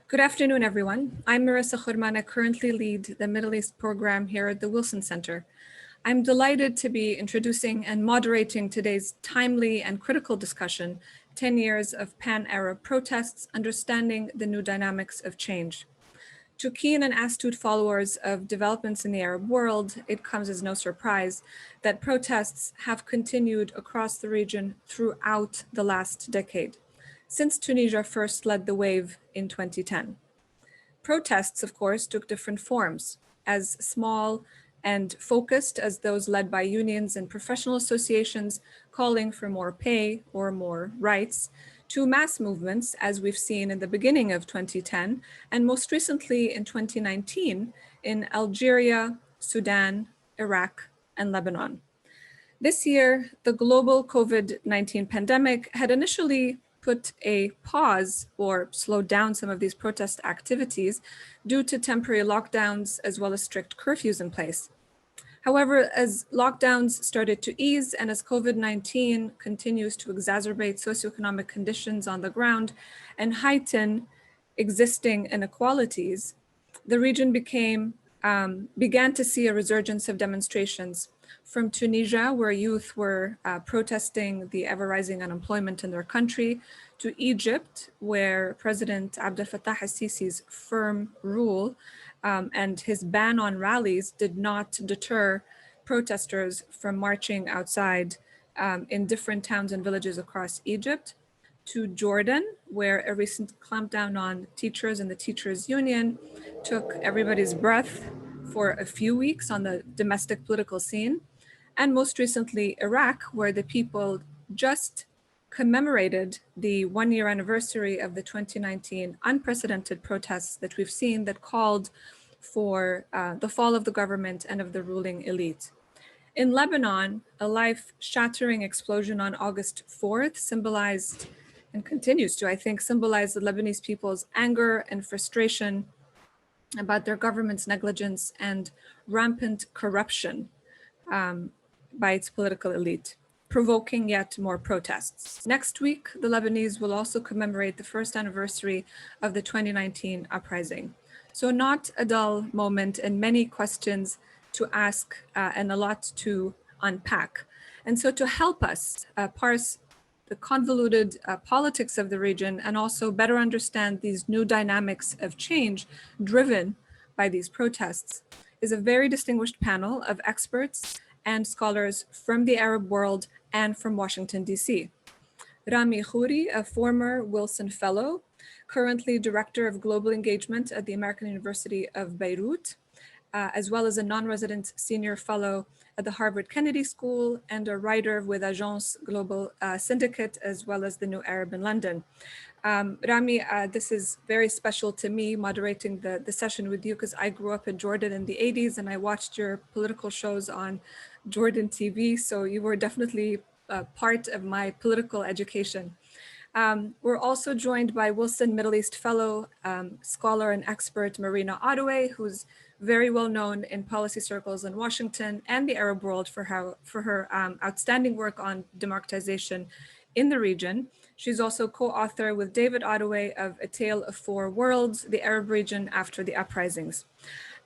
Good afternoon, everyone. I'm Marissa Khurman. I currently lead the Middle East program here at the Wilson Center. I'm delighted to be introducing and moderating today's timely and critical discussion, 10 years of pan-Arab protests, understanding the new dynamics of change. To keen and astute followers of developments in the Arab world, it comes as no surprise that protests have continued across the region throughout the last decade, since Tunisia first led the wave in 2010. Protests, of course, took different forms, as small and focused as those led by unions and professional associations calling for more pay or more rights, to mass movements, as we've seen in the beginning of 2010, and most recently in 2019 in Algeria, Sudan, Iraq, and Lebanon. This year, the global COVID-19 pandemic had initially put a pause or slowed down some of these protest activities due to temporary lockdowns as well as strict curfews in place. However, as lockdowns started to ease and as COVID-19 continues to exacerbate socioeconomic conditions on the ground and heighten existing inequalities, the region began to see a resurgence of demonstrations from Tunisia, where youth were protesting the ever-rising unemployment in their country, to Egypt, where President Abdel Fattah al-Sisi's firm rule and his ban on rallies did not deter protesters from marching outside in different towns and villages across Egypt, to Jordan, where a recent clampdown on teachers and the teachers' union took everybody's breath for a few weeks on the domestic political scene, and most recently Iraq, where the people just commemorated the one-year anniversary of the 2019 unprecedented protests that we've seen that called for the fall of the government and of the ruling elite. In Lebanon, a life-shattering explosion on August 4th symbolized and continues to, I think, symbolize the Lebanese people's anger and frustration about their government's negligence and rampant corruption by its political elite, provoking yet more protests. Next week, the Lebanese will also commemorate the first anniversary of the 2019 uprising. So not a dull moment and many questions to ask and a lot to unpack. And so to help us parse the convoluted politics of the region and also better understand these new dynamics of change driven by these protests is a very distinguished panel of experts and scholars from the Arab world and from Washington, D.C. Rami Khouri, a former Wilson Fellow, currently Director of Global Engagement at the American University of Beirut, as well as a non-resident senior fellow at the Harvard Kennedy School and a writer with Agence Global Syndicate, as well as the New Arab in London. Rami, this is very special to me, moderating the session with you, because I grew up in Jordan in the 80s and I watched your political shows on Jordan TV. So you were definitely part of my political education. We're also joined by Wilson Middle East Fellow, scholar and expert Marina Ottaway, who's very well known in policy circles in Washington and the Arab world for her outstanding work on democratization in the region. She's also co-author with David Ottaway of A Tale of Four Worlds, the Arab region after the uprisings.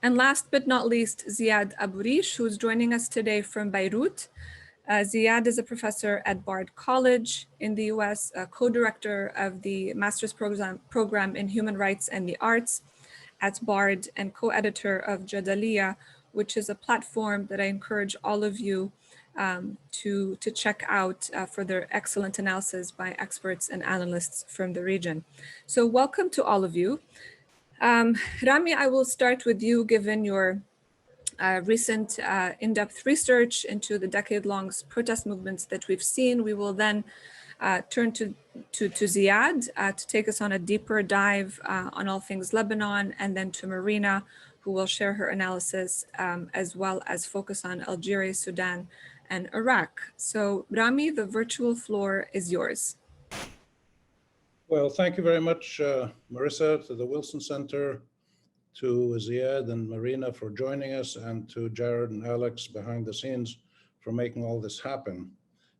And last but not least, Ziad Abu Rish, who's joining us today from Beirut. Ziad is a professor at Bard College in the US, co-director of the master's program in human rights and the arts at Bard, and co-editor of Jadaliyya, which is a platform that I encourage all of you to check out for their excellent analysis by experts and analysts from the region. So welcome to all of you. Rami, I will start with you, given your recent in-depth research into the decade-long protest movements that we've seen. We will then turn to Ziad to take us on a deeper dive on all things Lebanon, and then to Marina, who will share her analysis as well as focus on Algeria, Sudan, and Iraq. So Rami, the virtual floor is yours. Well, thank you very much, Marissa, to the Wilson Center, to Ziad and Marina for joining us, and to Jared and Alex behind the scenes for making all this happen.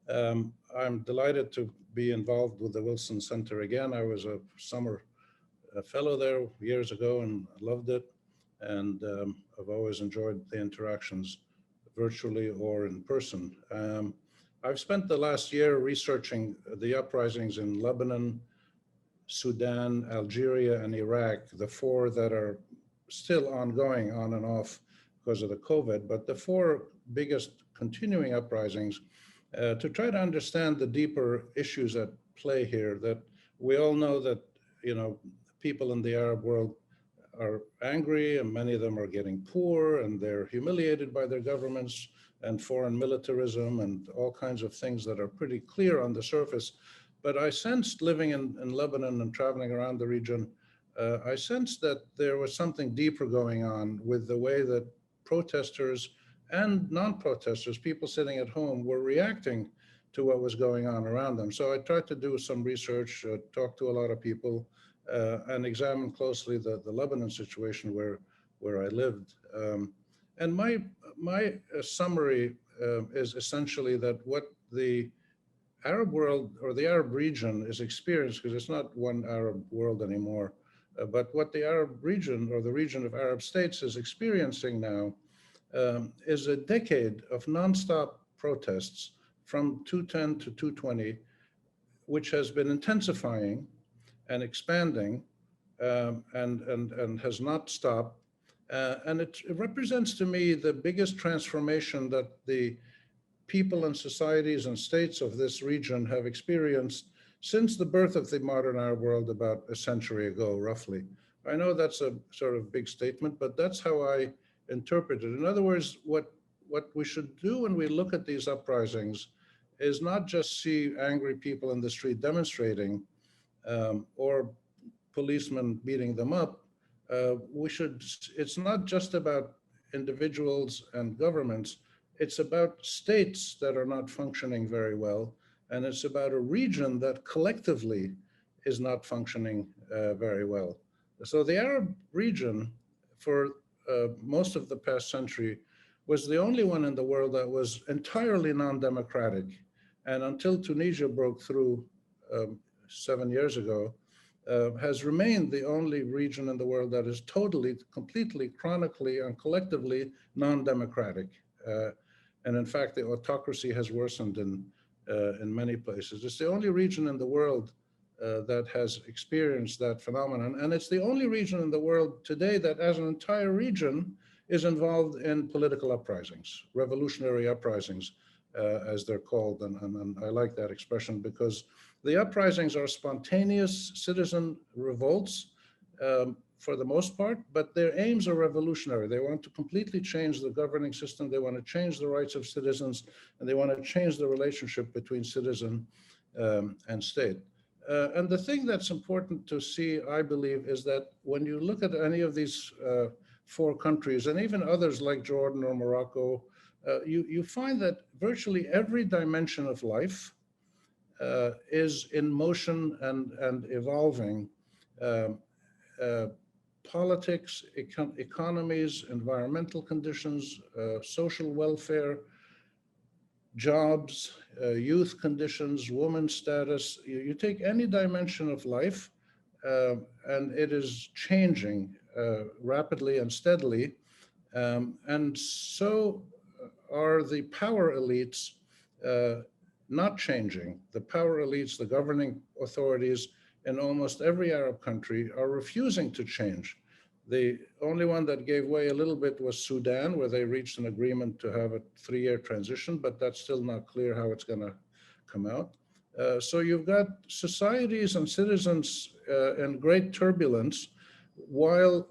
I'm delighted to be involved with the Wilson Center again. I was a summer a fellow there years ago and loved it. And I've always enjoyed the interactions virtually or in person. I've spent the last year researching the uprisings in Lebanon, Sudan, Algeria, and Iraq, the four that are still ongoing on and off because of the COVID, but the four biggest continuing uprisings to try to understand the deeper issues at play here. That we all know that, you know, people in the Arab world are angry and many of them are getting poor and they're humiliated by their governments and foreign militarism and all kinds of things that are pretty clear on the surface. But I sensed living in Lebanon and traveling around the region, I sensed that there was something deeper going on with the way that protesters and non-protesters, people sitting at home, were reacting to what was going on around them. So I tried to do some research, talk to a lot of people, and examine closely the Lebanon situation where I lived. And my summary is essentially that what the Arab world or the Arab region is experienced, because it's not one Arab world anymore, but what the Arab region or the region of Arab states is experiencing now is a decade of nonstop protests from 210 to 220, which has been intensifying and expanding and has not stopped. And it represents to me the biggest transformation that the people and societies and states of this region have experienced since the birth of the modern Arab world about a century ago, roughly. I know that's a sort of big statement, but that's how I interpret it. In other words, what we should do when we look at these uprisings is not just see angry people in the street demonstrating or policemen beating them up. It's not just about individuals and governments, it's about states that are not functioning very well, and it's about a region that collectively is not functioning very well. So the Arab region, for most of the past century, was the only one in the world that was entirely non-democratic. And until Tunisia broke through 7 years ago, has remained the only region in the world that is totally, completely, chronically, and collectively non-democratic. And in fact, the autocracy has worsened in many places. It's the only region in the world that has experienced that phenomenon. And it's the only region in the world today that as an entire region is involved in political uprisings, revolutionary uprisings, as they're called. And I like that expression because the uprisings are spontaneous citizen revolts for the most part, but their aims are revolutionary. They want to completely change the governing system. They want to change the rights of citizens, and they want to change the relationship between citizen and state. And the thing that's important to see, I believe, is that when you look at any of these four countries, and even others like Jordan or Morocco, you find that virtually every dimension of life is in motion and evolving. Politics, economies, environmental conditions, social welfare, jobs, youth conditions, women's status. You take any dimension of life and it is changing rapidly and steadily. And so are the power elites not changing. The power elites, the governing authorities in almost every Arab country are refusing to change. The only one that gave way a little bit was Sudan, where they reached an agreement to have a 3-year transition, but that's still not clear how it's going to come out. So you've got societies and citizens in great turbulence, while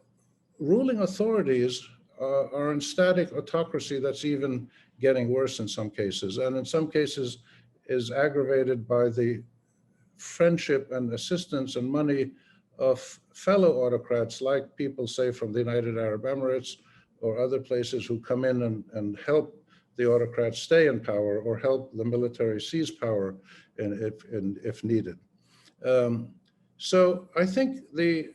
ruling authorities are in static autocracy that's even getting worse in some cases, and in some cases is aggravated by the friendship and assistance and money of fellow autocrats, like people say from the United Arab Emirates or other places, who come in and help the autocrats stay in power or help the military seize power if needed. So I think the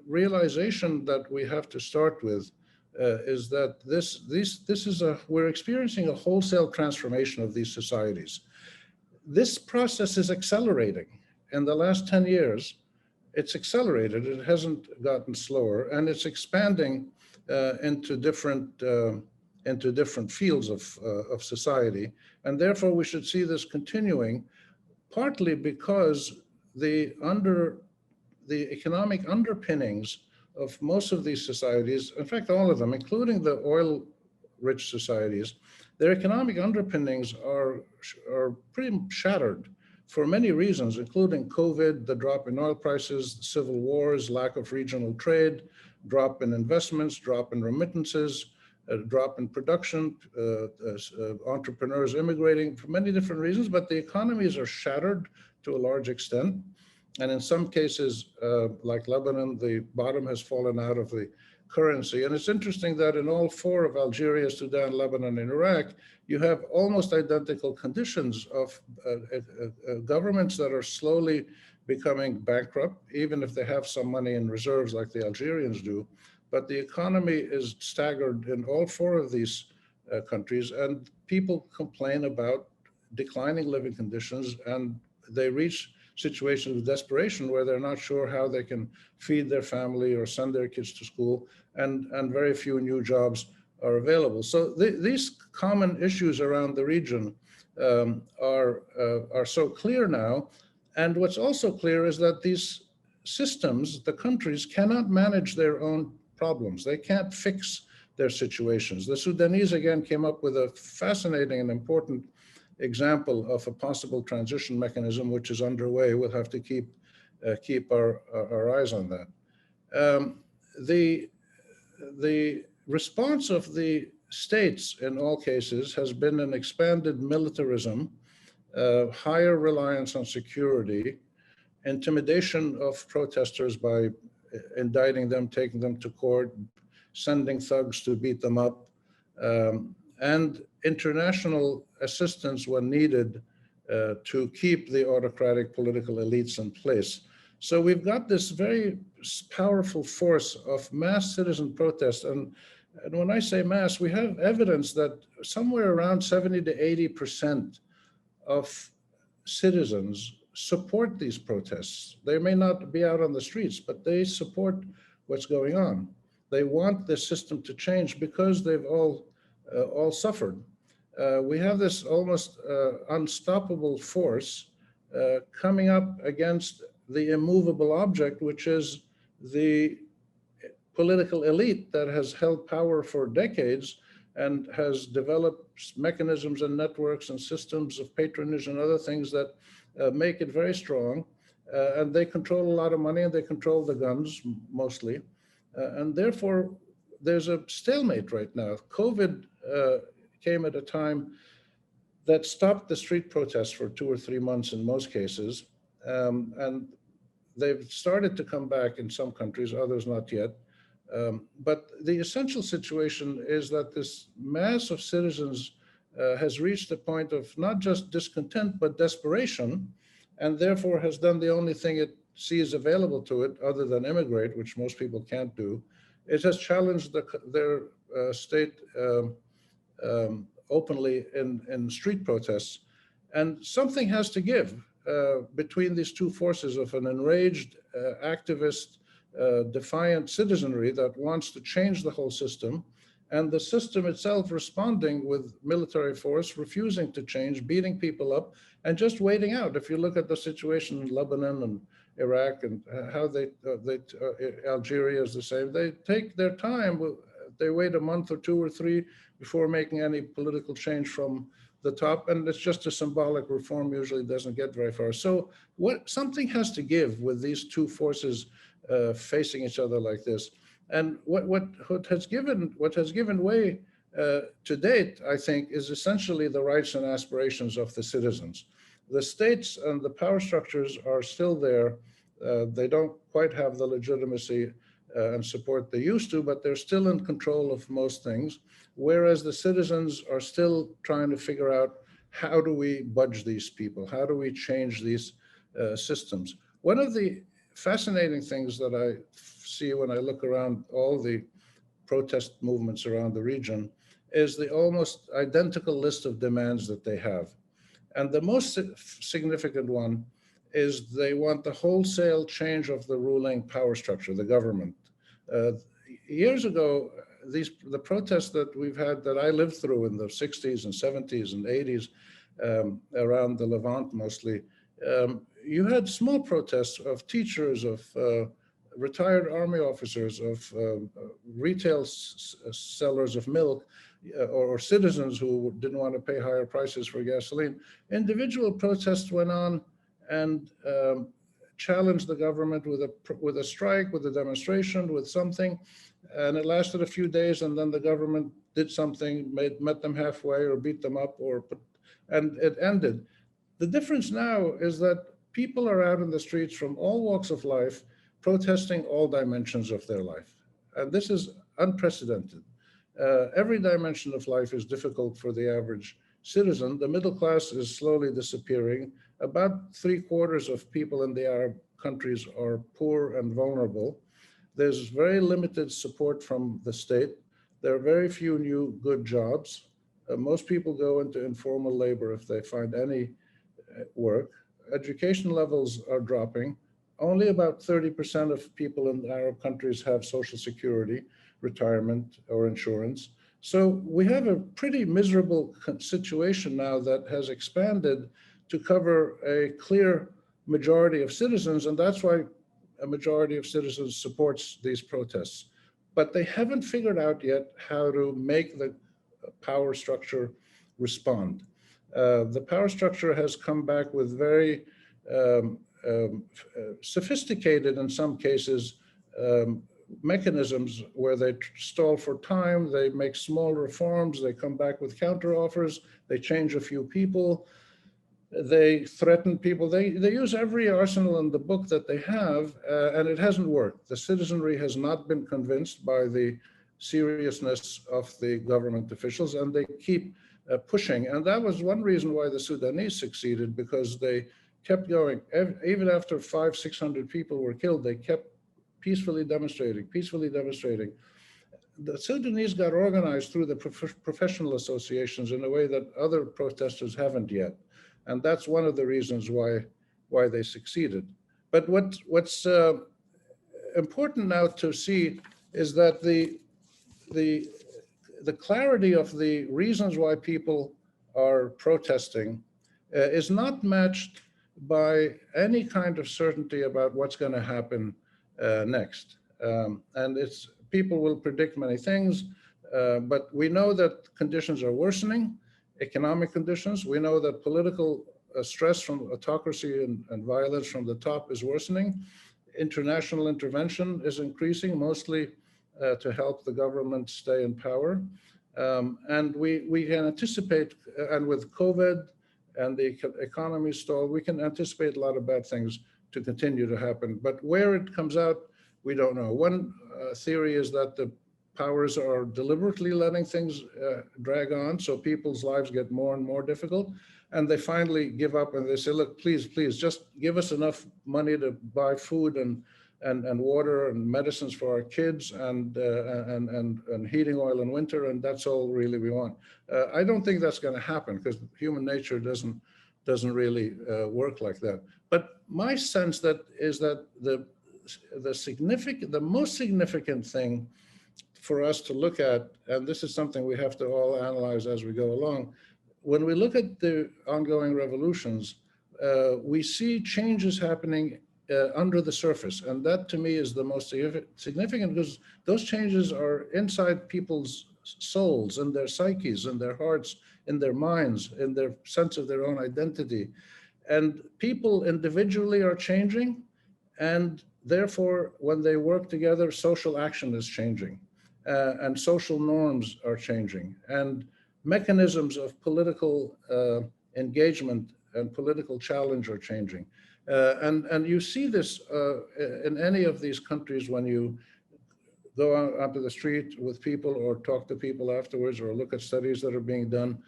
realization that we have to start with is that we're experiencing a wholesale transformation of these societies. This process is accelerating. In the last 10 years, it's accelerated. It hasn't gotten slower, and it's expanding into different fields of society. And therefore, we should see this continuing, partly because the economic underpinnings of most of these societies, in fact, all of them, including the oil-rich societies, their economic underpinnings are pretty shattered for many reasons, including COVID, the drop in oil prices, civil wars, lack of regional trade, drop in investments, drop in remittances, drop in production, entrepreneurs immigrating for many different reasons, but the economies are shattered to a large extent. And in some cases, like Lebanon, the bottom has fallen out of the currency. And it's interesting that in all four of Algeria, Sudan, Lebanon, and Iraq, you have almost identical conditions of governments that are slowly becoming bankrupt, even if they have some money in reserves like the Algerians do. But the economy is staggered in all four of these countries, and people complain about declining living conditions, and they reach situations of desperation where they're not sure how they can feed their family or send their kids to school, and very few new jobs are available. So these common issues around the region are so clear now. And what's also clear is that these systems, the countries, cannot manage their own problems. They can't fix their situations. The Sudanese, again, came up with a fascinating and important example of a possible transition mechanism, which is underway. We'll have to keep our eyes on that. The response of the states in all cases has been an expanded militarism, higher reliance on security, intimidation of protesters by indicting them, taking them to court, sending thugs to beat them up, and international assistance when needed to keep the autocratic political elites in place. So we've got this very powerful force of mass citizen protest. And when I say mass, we have evidence that somewhere around 70 to 80% of citizens support these protests. They may not be out on the streets, but they support what's going on. They want the system to change because they've all suffered. We have this almost unstoppable force coming up against the immovable object, which is the political elite that has held power for decades and has developed mechanisms and networks and systems of patronage and other things that make it very strong. And they control a lot of money, and they control the guns mostly. And therefore, there's a stalemate right now. COVID came at a time that stopped the street protests for 2 or 3 months in most cases. And they've started to come back in some countries, others not yet. But the essential situation is that this mass of citizens has reached a point of not just discontent, but desperation, and therefore has done the only thing it sees available to it other than immigrate, which most people can't do. It has challenged their state openly in street protests. And something has to give between these two forces of an enraged, activist, defiant citizenry that wants to change the whole system, and the system itself responding with military force, refusing to change, beating people up, and just waiting out. If you look at the situation in Lebanon and Iraq and how Algeria is the same, they take their time. They wait a month or 2 or 3 before making any political change from the top, and it's just a symbolic reform, usually doesn't get very far. So something has to give with these two forces facing each other like this. And what has given way to date, I think, is essentially the rights and aspirations of the citizens. The states and the power structures are still there. They don't quite have the legitimacy and support they used to, but they're still in control of most things, whereas the citizens are still trying to figure out, how do we budge these people? How do we change these systems? One of the fascinating things that I see when I look around all the protest movements around the region is the almost identical list of demands that they have. And the most significant one is they want the wholesale change of the ruling power structure, the government. Uh, Years ago, the protests that we've had, that I lived through in the 60s and 70s and 80s, around the Levant mostly, you had small protests of teachers, of retired army officers, of retail sellers of milk, or citizens who didn't want to pay higher prices for gasoline. Individual protests went on and challenged the government with a strike, with a demonstration, with something, and it lasted a few days, and then the government did something, met them halfway or beat them up, and it ended. The difference now is that people are out in the streets from all walks of life, protesting all dimensions of their life. And this is unprecedented. Every dimension of life is difficult for the average citizen. The middle class is slowly disappearing. About 3/4 of people in the Arab countries are poor and vulnerable. There's very limited support from the state. There are very few new good jobs. Most people go into informal labor if they find any work. Education levels are dropping. Only about 30% of people in the Arab countries have social security, retirement, or insurance. So we have a pretty miserable situation now that has expanded to cover a clear majority of citizens, and that's why a majority of citizens supports these protests. But they haven't figured out yet how to make the power structure respond. The power structure has come back with very sophisticated, in some cases, mechanisms where they stall for time, they make small reforms, they come back with counteroffers, they change a few people, they threaten people, they use every arsenal in the book that they have, and it hasn't worked. The citizenry has not been convinced by the seriousness of the government officials, and they keep pushing. And that was one reason why the Sudanese succeeded, because they kept going. Even after 500-600 people were killed, they kept peacefully demonstrating. The Sudanese got organized through the professional associations in a way that other protesters haven't yet. And that's one of the reasons why they succeeded. But what's important now to see is that the clarity of the reasons why people are protesting is not matched by any kind of certainty about what's going to happen next. And people will predict many things, but we know that conditions are worsening, economic conditions. We know that political stress from autocracy and violence from the top is worsening. International intervention is increasing, mostly to help the government stay in power. And we can anticipate, and with COVID and the economy stalled, we can anticipate a lot of bad things to continue to happen. But where it comes out, we don't know. One theory is that the powers are deliberately letting things drag on, so people's lives get more and more difficult. And they finally give up and they say, look, please, just give us enough money to buy food and water and medicines for our kids and heating oil in winter, and that's all really we want. I don't think that's going to happen, because human nature doesn't really work like that. But my sense is that the most significant thing for us to look at, and this is something we have to all analyze as we go along, when we look at the ongoing revolutions, we see changes happening under the surface. And that to me is the most significant, because those changes are inside people's souls and their psyches and their hearts, in their minds, in their sense of their own identity. And people individually are changing, and therefore when they work together, social action is changing, and social norms are changing, and mechanisms of political engagement and political challenge are changing. And you see this in any of these countries when you go out onto the street with people or talk to people afterwards or look at studies that are being done.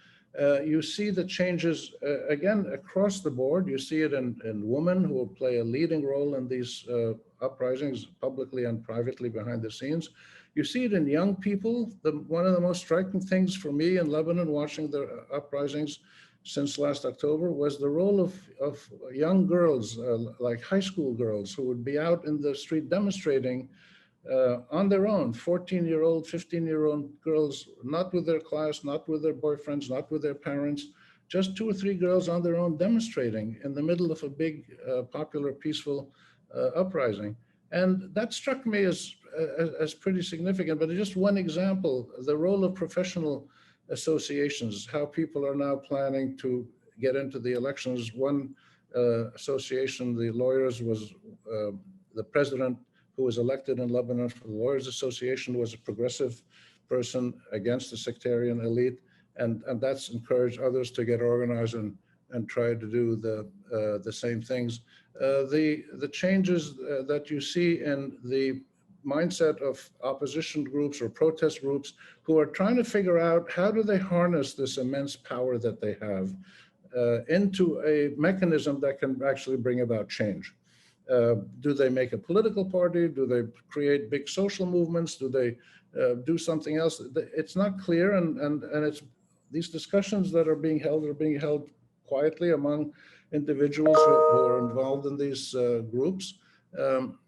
You see the changes, again, across the board. You see it in women who will play a leading role in these uprisings, publicly and privately behind the scenes. You see it in young people. One of the most striking things for me in Lebanon, watching the uprisings, since last October was the role of young girls, like high school girls, who would be out in the street demonstrating on their own, 14-year-old, 15-year-old girls, not with their class, not with their boyfriends, not with their parents, just 2 or 3 girls on their own demonstrating in the middle of a big, popular, peaceful uprising. And that struck me as pretty significant, but just one example, the role of professional associations, how people are now planning to get into the elections. One association, the lawyers, was the president who was elected in Lebanon for the Lawyers Association was a progressive person against the sectarian elite. And that's encouraged others to get organized and try to do the same things. The changes that you see in the mindset of opposition groups or protest groups who are trying to figure out how do they harness this immense power that they have into a mechanism that can actually bring about change. Do they make a political party? Do they create big social movements? Do they do something else? It's not clear, and it's these discussions that are being held quietly among individuals who are involved in these groups.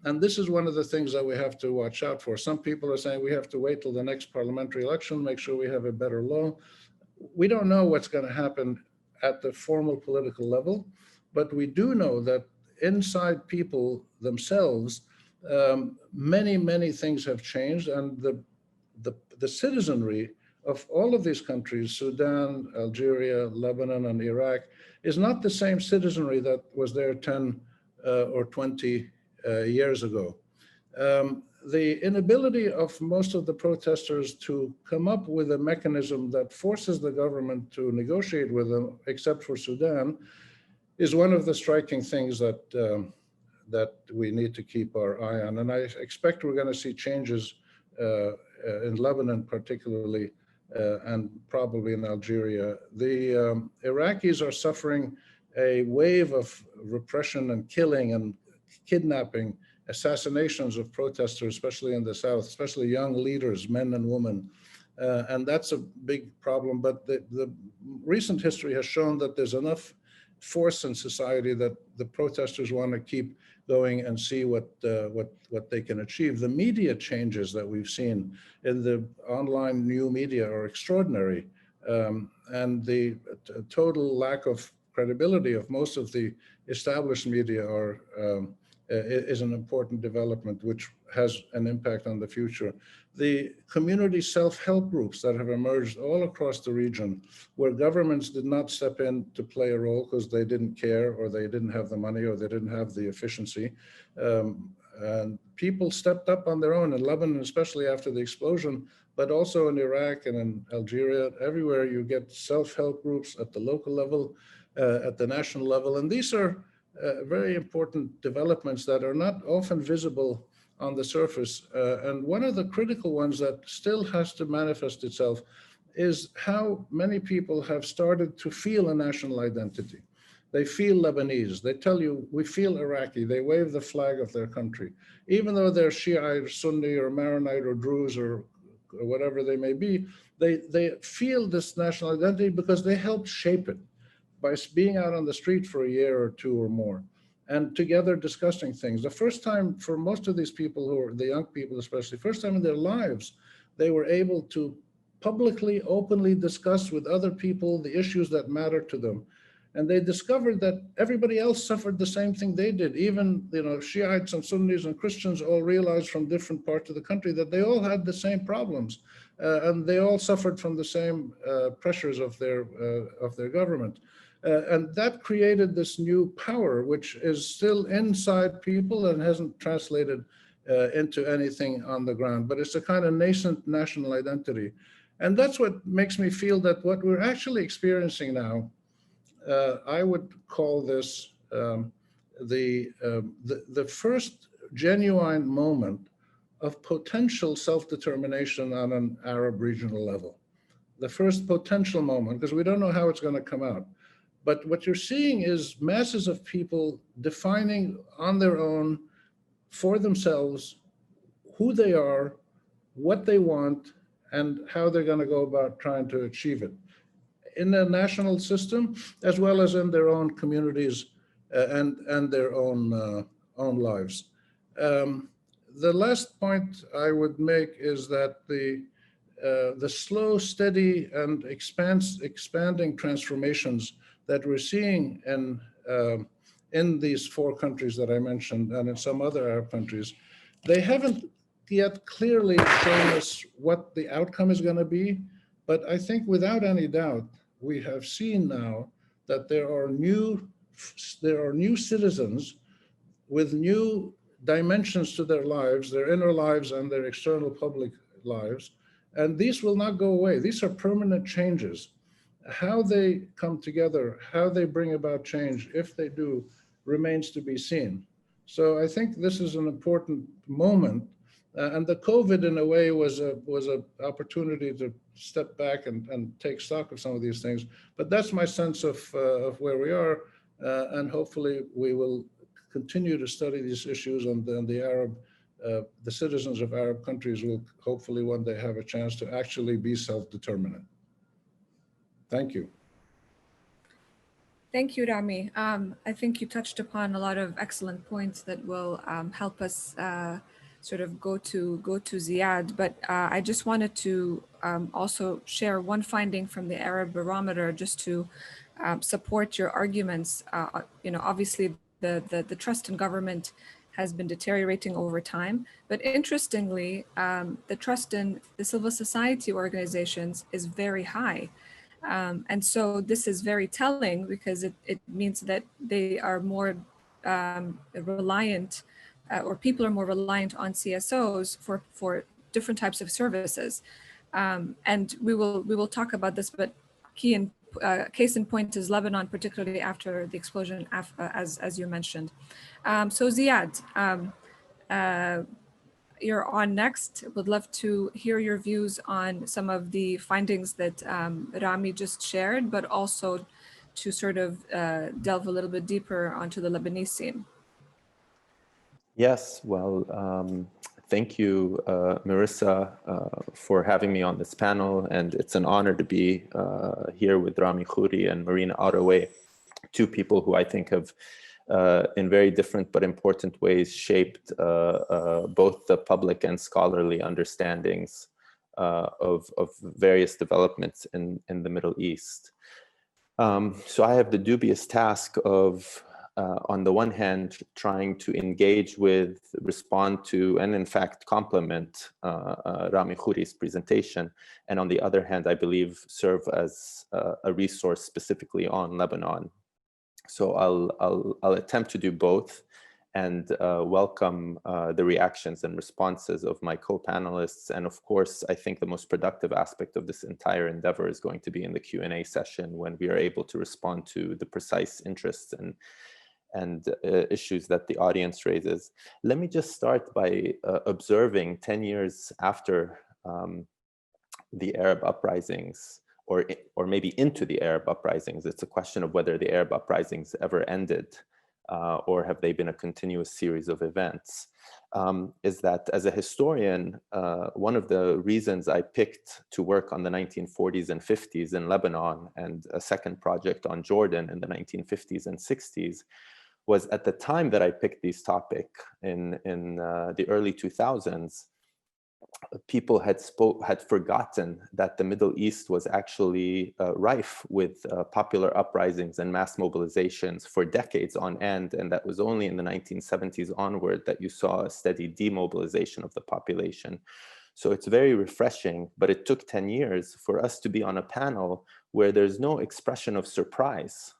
And this is one of the things that we have to watch out for. Some people are saying we have to wait till the next parliamentary election, make sure we have a better law. We don't know what's going to happen at the formal political level, but we do know that inside people themselves, many things have changed, and the citizenry of all of these countries, Sudan, Algeria, Lebanon, and Iraq, is not the same citizenry that was there 10 or 20 years ago. The inability of most of the protesters to come up with a mechanism that forces the government to negotiate with them, except for Sudan, is one of the striking things that that we need to keep our eye on. And I expect we're going to see changes in Lebanon particularly, and probably in Algeria. The Iraqis are suffering a wave of repression and killing and kidnapping, assassinations of protesters, especially in the south, especially young leaders, men and women. And that's a big problem. But the recent history has shown that there's enough force in society that the protesters want to keep going and see what they can achieve. The media changes that we've seen in the online new media are extraordinary, and the total lack of credibility of most of the established media is an important development which has an impact on the future. The community self-help groups that have emerged all across the region, where governments did not step in to play a role because they didn't care, or they didn't have the money, or they didn't have the efficiency. And people stepped up on their own in Lebanon, especially after the explosion, but also in Iraq and in Algeria. Everywhere you get self-help groups at the local level, at the national level. And these are very important developments that are not often visible on the surface. And one of the critical ones that still has to manifest itself is how many people have started to feel a national identity. They feel Lebanese. They tell you, we feel Iraqi. They wave the flag of their country. Even though they're Shiite or Sunni or Maronite or Druze or whatever they may be, they feel this national identity because they helped shape it by being out on the street for a year or two or more, and together discussing things. The first time for most of these people, who are the young people especially, first time in their lives, they were able to publicly, openly discuss with other people the issues that matter to them. And they discovered that everybody else suffered the same thing they did. Even, Shiites and Sunnis and Christians all realized from different parts of the country that they all had the same problems, and they all suffered from the same pressures of their government. And that created this new power, which is still inside people and hasn't translated into anything on the ground, but it's a kind of nascent national identity. And that's what makes me feel that what we're actually experiencing now, I would call this the first genuine moment of potential self-determination on an Arab regional level. The first potential moment, because we don't know how it's going to come out. But what you're seeing is masses of people defining on their own, for themselves, who they are, what they want, and how they're going to go about trying to achieve it. in a national system, as well as in their own communities and their own lives. The last point I would make is that the slow, steady, and expanding transformations that we're seeing in these four countries that I mentioned and in some other Arab countries, they haven't yet clearly shown us what the outcome is going to be. But I think without any doubt, we have seen now that there are new citizens with new dimensions to their lives, their inner lives and their external public lives. And these will not go away. These are permanent changes. How they come together, how they bring about change, if they do, remains to be seen. So I think this is an important moment. And the COVID, in a way, was a opportunity to step back and take stock of some of these things. But that's my sense of where we are. And hopefully we will continue to study these issues, and the citizens of Arab countries will hopefully one day have a chance to actually be self-determinant. Thank you. Thank you, Rami. I think you touched upon a lot of excellent points that will help us sort of go to Ziad. But I just wanted to also share one finding from the Arab Barometer just to support your arguments. Obviously the trust in government has been deteriorating over time, but interestingly, the trust in the civil society organizations is very high. And so this is very telling because it means that they are more reliant, or people are more reliant on CSOs for different types of services. And we will talk about this, but case in point is Lebanon, particularly after the explosion, as you mentioned. So Ziad, you're on next. Would love to hear your views on some of the findings that Rami just shared, but also to sort of delve a little bit deeper onto the Lebanese scene. Yes, well, thank you, Marissa, for having me on this panel. And it's an honor to be here with Rami Khouri and Marina Ottaway, two people who I think have in very different but important ways shaped both the public and scholarly understandings of various developments in the Middle East. So I have the dubious task of, on the one hand, trying to engage with, respond to, and in fact complement Rami Khouri's presentation. And on the other hand, I believe serve as a resource specifically on Lebanon. So I'll attempt to do both and welcome the reactions and responses of my co-panelists. And of course, I think the most productive aspect of this entire endeavor is going to be in the Q&A session when we are able to respond to the precise interests and issues that the audience raises. Let me just start by observing 10 years after the Arab uprisings, or maybe into the Arab uprisings. It's a question of whether the Arab uprisings ever ended or have they been a continuous series of events. Is that as a historian, one of the reasons I picked to work on the 1940s and 50s in Lebanon and a second project on Jordan in the 1950s and 60s was at the time that I picked these topics in the early 2000s, people had forgotten that the Middle East was actually rife with popular uprisings and mass mobilizations for decades on end, and that was only in the 1970s onward that you saw a steady demobilization of the population. So it's very refreshing, but it took 10 years for us to be on a panel where there's no expression of surprise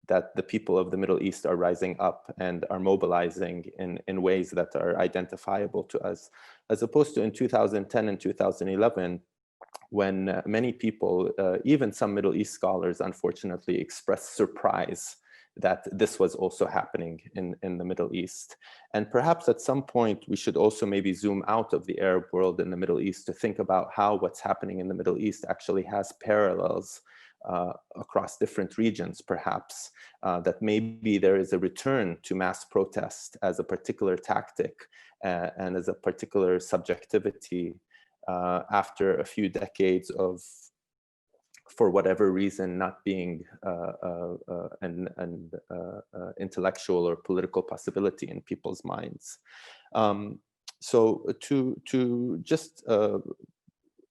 that the people of the Middle East are rising up and are mobilizing in ways that are identifiable to us, as opposed to in 2010 and 2011, when many people, even some Middle East scholars, unfortunately, expressed surprise that this was also happening in the Middle East. And perhaps at some point, we should also maybe zoom out of the Arab world in the Middle East to think about how what's happening in the Middle East actually has parallels across different regions, perhaps, that maybe there is a return to mass protest as a particular tactic and as a particular subjectivity after a few decades of for whatever reason, not being an intellectual or political possibility in people's minds. So to just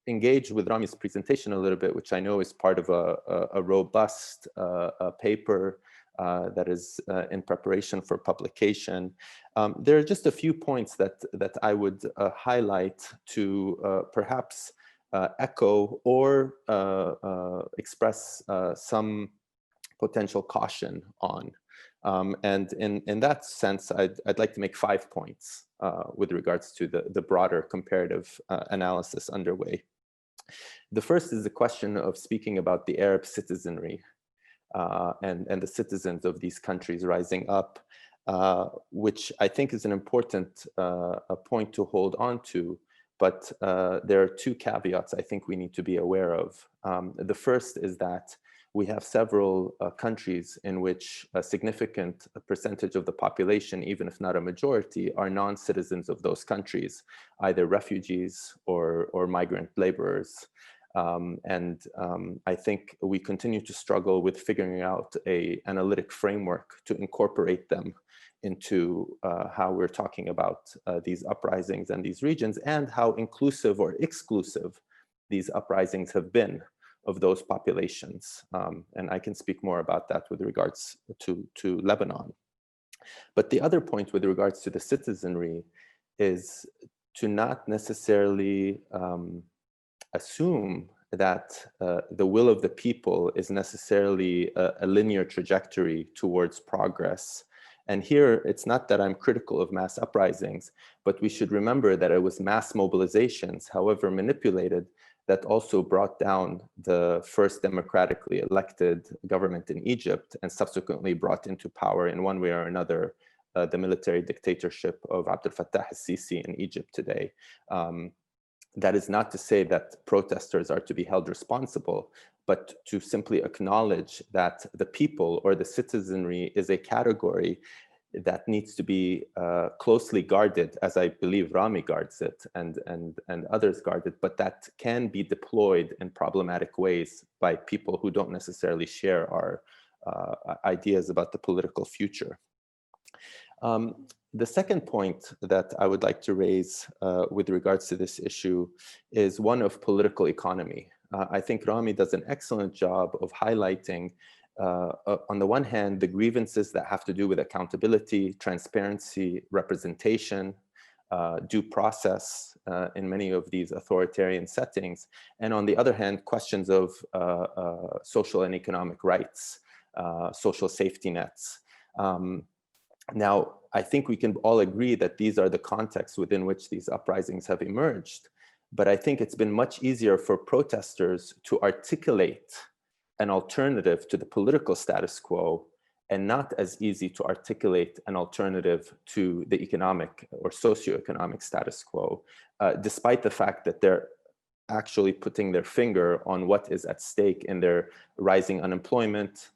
engage with Rami's presentation a little bit, which I know is part of a robust paper that is in preparation for publication. There are just a few points that I would highlight to perhaps echo or express some potential caution on. And in that sense, I'd like to make 5 points with regards to the broader comparative analysis underway. The first is the question of speaking about the Arab citizenry and the citizens of these countries rising up, which I think is an important point to hold on to. But there are 2 caveats I think we need to be aware of. The first is that we have several countries in which a significant percentage of the population, even if not a majority, are non-citizens of those countries, either refugees or migrant laborers. I think we continue to struggle with figuring out an analytic framework to incorporate them into how we're talking about these uprisings and these regions, and how inclusive or exclusive these uprisings have been of those populations. And I can speak more about that with regards to Lebanon. But the other point with regards to the citizenry is to not necessarily assume that the will of the people is necessarily a linear trajectory towards progress. And here, it's not that I'm critical of mass uprisings, but we should remember that it was mass mobilizations, however manipulated, that also brought down the first democratically elected government in Egypt and subsequently brought into power in one way or another the military dictatorship of Abdel Fattah al-Sisi in Egypt today. That is not to say that protesters are to be held responsible, but to simply acknowledge that the people or the citizenry is a category that needs to be closely guarded, as I believe Rami guards it and others guard it, but that can be deployed in problematic ways by people who don't necessarily share our ideas about the political future. The second point that I would like to raise with regards to this issue is one of political economy. I think Rami does an excellent job of highlighting, on the one hand, the grievances that have to do with accountability, transparency, representation, due process in many of these authoritarian settings. And on the other hand, questions of social and economic rights, social safety nets. Now, I think we can all agree that these are the contexts within which these uprisings have emerged. But I think it's been much easier for protesters to articulate an alternative to the political status quo, and not as easy to articulate an alternative to the economic or socioeconomic status quo, despite the fact that they're actually putting their finger on what is at stake in their rising unemployment,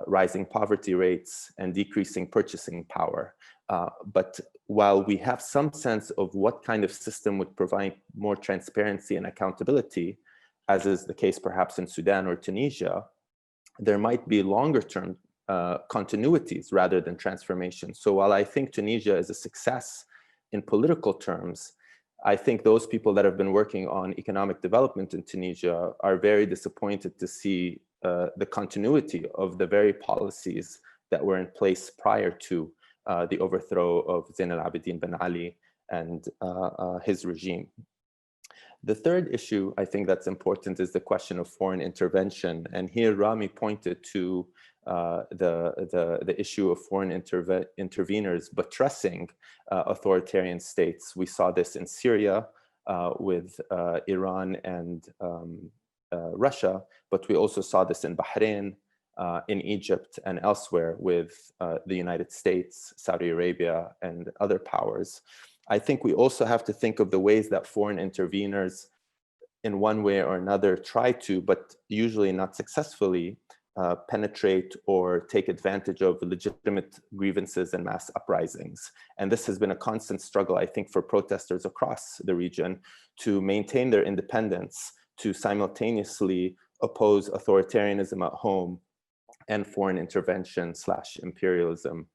rising poverty rates, and decreasing purchasing power. But while we have some sense of what kind of system would provide more transparency and accountability, as is the case perhaps in Sudan or Tunisia, there might be longer term continuities rather than transformation. So while I think Tunisia is a success in political terms, I think those people that have been working on economic development in Tunisia are very disappointed to see the continuity of the very policies that were in place prior to the overthrow of Zain al-Abidin Ben Ali and his regime. The third issue I think that's important is the question of foreign intervention. And here Rami pointed to the issue of foreign interveners buttressing authoritarian states. We saw this in Syria with Iran and Russia, but we also saw this in Bahrain, in Egypt, and elsewhere with the United States, Saudi Arabia, and other powers. I think we also have to think of the ways that foreign interveners in one way or another try to, but usually not successfully, penetrate or take advantage of legitimate grievances and mass uprisings. And this has been a constant struggle, I think, for protesters across the region to maintain their independence, to simultaneously oppose authoritarianism at home and foreign intervention / imperialism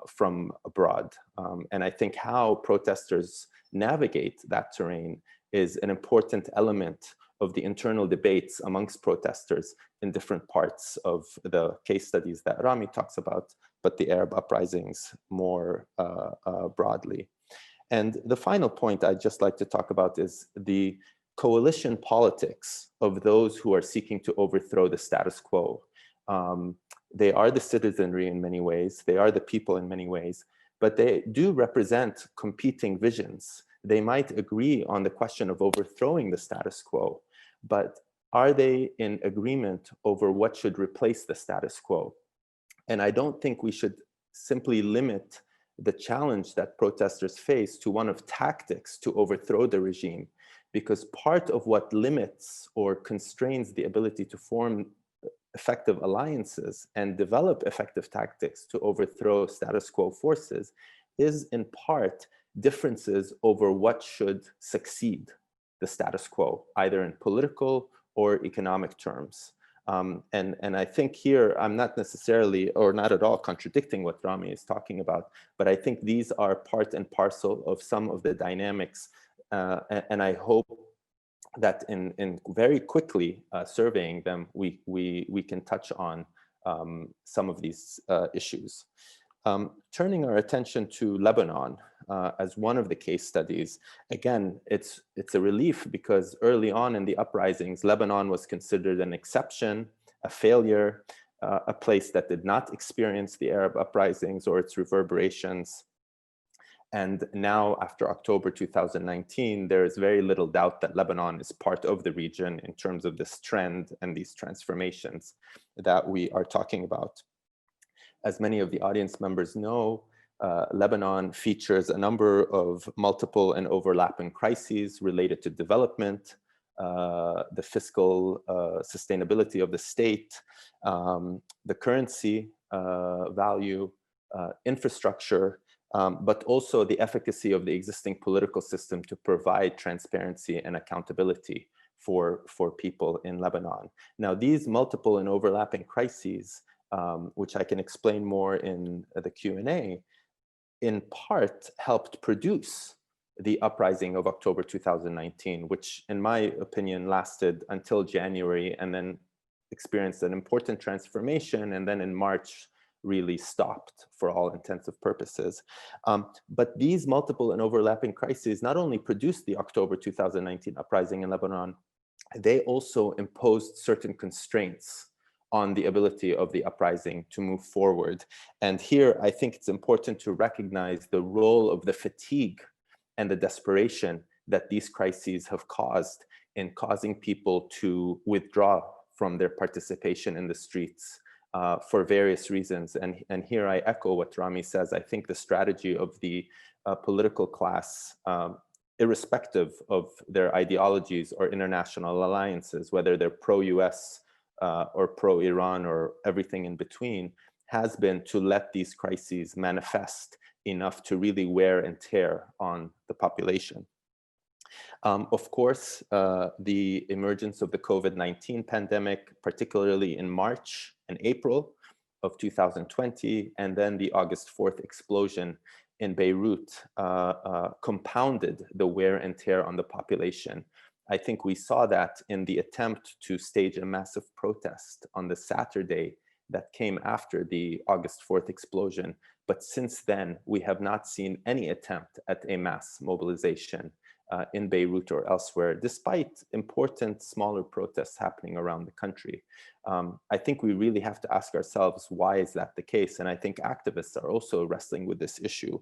from abroad. And I think how protesters navigate that terrain is an important element of the internal debates amongst protesters in different parts of the case studies that Rami talks about, but the Arab uprisings more broadly. And the final point I'd just like to talk about is the coalition politics of those who are seeking to overthrow the status quo. They are the citizenry in many ways, they are the people in many ways, but they do represent competing visions. They might agree on the question of overthrowing the status quo, but are they in agreement over what should replace the status quo? And I don't think we should simply limit the challenge that protesters face to one of tactics to overthrow the regime, because part of what limits or constrains the ability to form effective alliances and develop effective tactics to overthrow status quo forces is in part differences over what should succeed the status quo, either in political or economic terms. And I think here, I'm not necessarily, or not at all contradicting what Rami is talking about, but I think these are part and parcel of some of the dynamics. And I hope that in very quickly surveying them, we can touch on some of these issues. Turning our attention to Lebanon as one of the case studies, again, it's a relief because early on in the uprisings, Lebanon was considered an exception, a failure, a place that did not experience the Arab uprisings or its reverberations. And now, after October 2019, there is very little doubt that Lebanon is part of the region in terms of this trend and these transformations that we are talking about. As many of the audience members know, Lebanon features a number of multiple and overlapping crises related to development, the fiscal sustainability of the state, the currency value, infrastructure, but also the efficacy of the existing political system to provide transparency and accountability for people in Lebanon. Now, these multiple and overlapping crises, which I can explain more in the Q&A, in part helped produce the uprising of October 2019, which in my opinion lasted until January and then experienced an important transformation, and then in March really stopped for all intensive purposes. But these multiple and overlapping crises not only produced the October 2019 uprising in Lebanon, they also imposed certain constraints on the ability of the uprising to move forward. And here, I think it's important to recognize the role of the fatigue and the desperation that these crises have caused in causing people to withdraw from their participation in the streets for various reasons. And here I echo what Rami says. I think the strategy of the political class, irrespective of their ideologies or international alliances, whether they're pro-US or pro-Iran or everything in between, has been to let these crises manifest enough to really wear and tear on the population. Of course, the emergence of the COVID-19 pandemic, particularly in March and April of 2020, and then the August 4th explosion in Beirut compounded the wear and tear on the population. I think we saw that in the attempt to stage a massive protest on the Saturday that came after the August 4th explosion. But since then, we have not seen any attempt at a mass mobilization in Beirut or elsewhere, despite important smaller protests happening around the country. I think we really have to ask ourselves, why is that the case? And I think activists are also wrestling with this issue.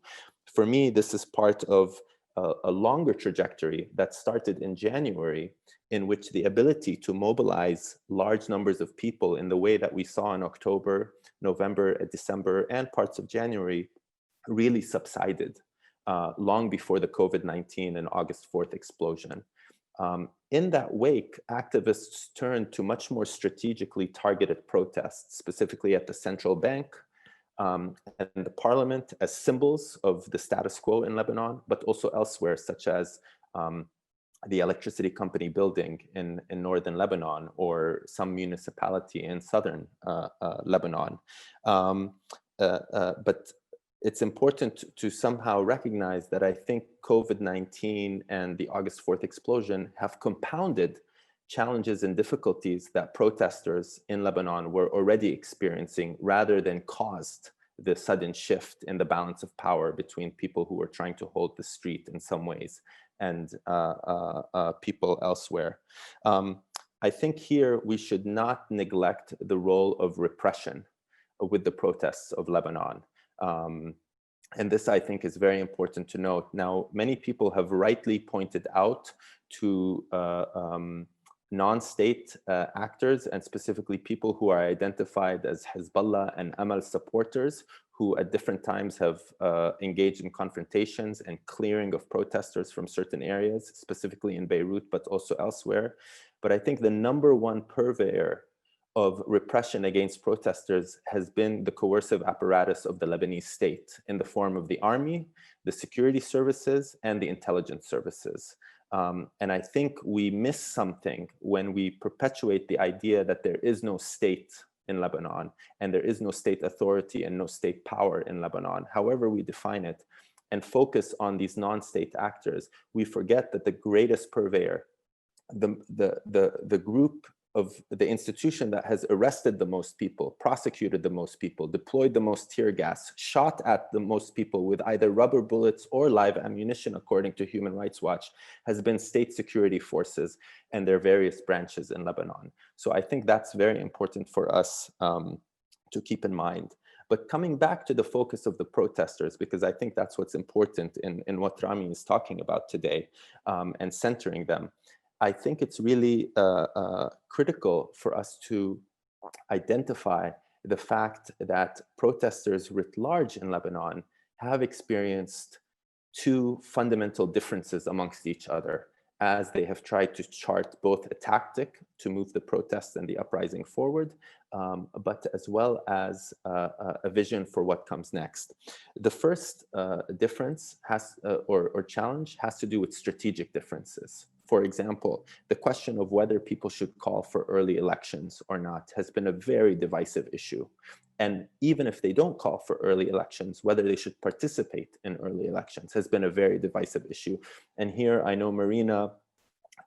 For me, this is part of a longer trajectory that started in January, in which the ability to mobilize large numbers of people in the way that we saw in October, November, December, and parts of January really subsided long before the COVID-19 and August 4th explosion. In that wake, activists turned to much more strategically targeted protests, specifically at the central bank, and the parliament as symbols of the status quo in Lebanon, but also elsewhere, such as the electricity company building in northern Lebanon or some municipality in southern Lebanon. But it's important to somehow recognize that I think COVID-19 and the August 4th explosion have compounded challenges and difficulties that protesters in Lebanon were already experiencing, rather than caused the sudden shift in the balance of power between people who were trying to hold the street in some ways and people elsewhere. I think here we should not neglect the role of repression with the protests of Lebanon. And this, I think, is very important to note. Now, many people have rightly pointed out to non-state actors, and specifically people who are identified as Hezbollah and Amal supporters, who at different times have engaged in confrontations and clearing of protesters from certain areas, specifically in Beirut, but also elsewhere. But I think the number one purveyor of repression against protesters has been the coercive apparatus of the Lebanese state in the form of the army, the security services, and the intelligence services. And I think we miss something when we perpetuate the idea that there is no state in Lebanon and there is no state authority and no state power in Lebanon, however we define it, and focus on these non-state actors. We forget that the greatest purveyor, the group of the institution that has arrested the most people, prosecuted the most people, deployed the most tear gas, shot at the most people with either rubber bullets or live ammunition, according to Human Rights Watch, has been state security forces and their various branches in Lebanon. So I think that's very important for us to keep in mind. But coming back to the focus of the protesters, because I think that's what's important in what Rami is talking about today, and centering them. I think it's really critical for us to identify the fact that protesters writ large in Lebanon have experienced two fundamental differences amongst each other, as they have tried to chart both a tactic to move the protests and the uprising forward, but as well as a vision for what comes next. The first difference or challenge has to do with strategic differences. For example, the question of whether people should call for early elections or not has been a very divisive issue. And even if they don't call for early elections, whether they should participate in early elections has been a very divisive issue. And here I know Marina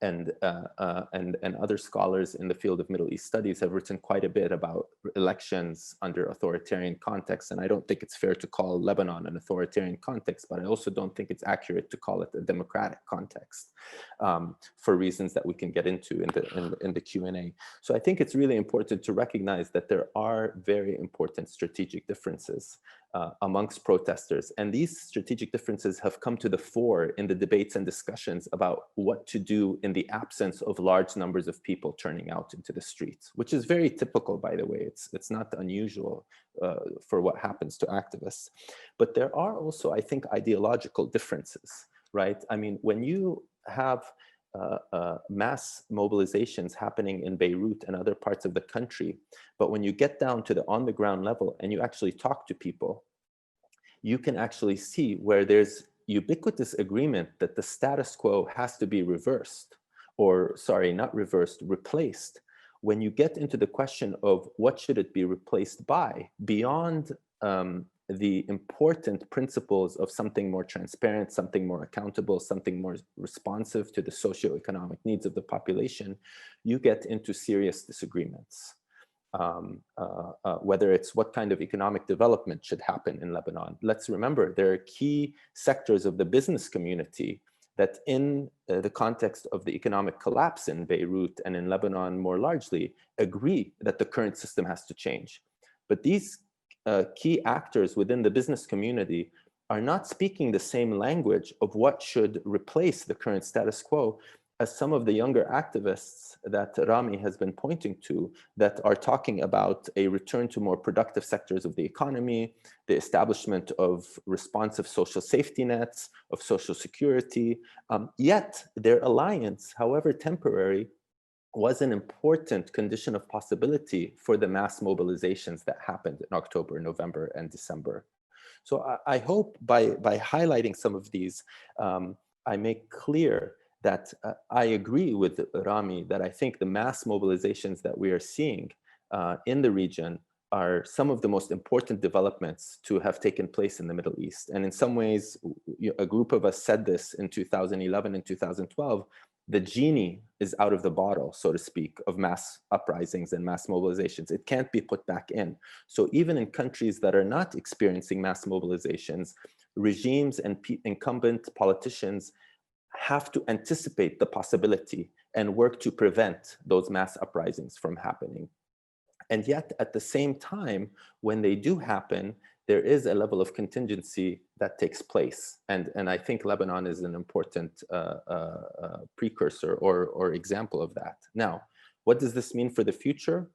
and other scholars in the field of Middle East studies have written quite a bit about elections under authoritarian contexts. And I don't think it's fair to call Lebanon an authoritarian context, but I also don't think it's accurate to call it a democratic context, for reasons that we can get into in the Q&A. So I think it's really important to recognize that there are very important strategic differences amongst protesters. And these strategic differences have come to the fore in the debates and discussions about what to do in the absence of large numbers of people turning out into the streets, which is very typical, by the way. It's not unusual for what happens to activists. But there are also, I think, ideological differences, right? I mean, when you have mass mobilizations happening in Beirut and other parts of the country, but when you get down to the on-the-ground level and you actually talk to people, you can actually see where there's ubiquitous agreement that the status quo has to be reversed, or sorry, not reversed, replaced. When you get into the question of what should it be replaced by, beyond the important principles of something more transparent, something more accountable, something more responsive to the socioeconomic needs of the population, you get into serious disagreements. Whether it's what kind of economic development should happen in Lebanon. Let's remember, there are key sectors of the business community that in the context of the economic collapse in Beirut and in Lebanon more largely, agree that the current system has to change. But these key actors within the business community are not speaking the same language of what should replace the current status quo as some of the younger activists that Rami has been pointing to, that are talking about a return to more productive sectors of the economy, the establishment of responsive social safety nets, of social security. Yet their alliance, however temporary, was an important condition of possibility for the mass mobilizations that happened in October, November, and December. So I hope by highlighting some of these, I make clear that I agree with Rami that I think the mass mobilizations that we are seeing in the region are some of the most important developments to have taken place in the Middle East. And in some ways, a group of us said this in 2011 and 2012, the genie is out of the bottle, so to speak, of mass uprisings and mass mobilizations. It can't be put back in. So even in countries that are not experiencing mass mobilizations, regimes and incumbent politicians have to anticipate the possibility and work to prevent those mass uprisings from happening. And yet, at the same time, when they do happen, there is a level of contingency that takes place. And I think Lebanon is an important precursor or example of that. Now, what does this mean for the future?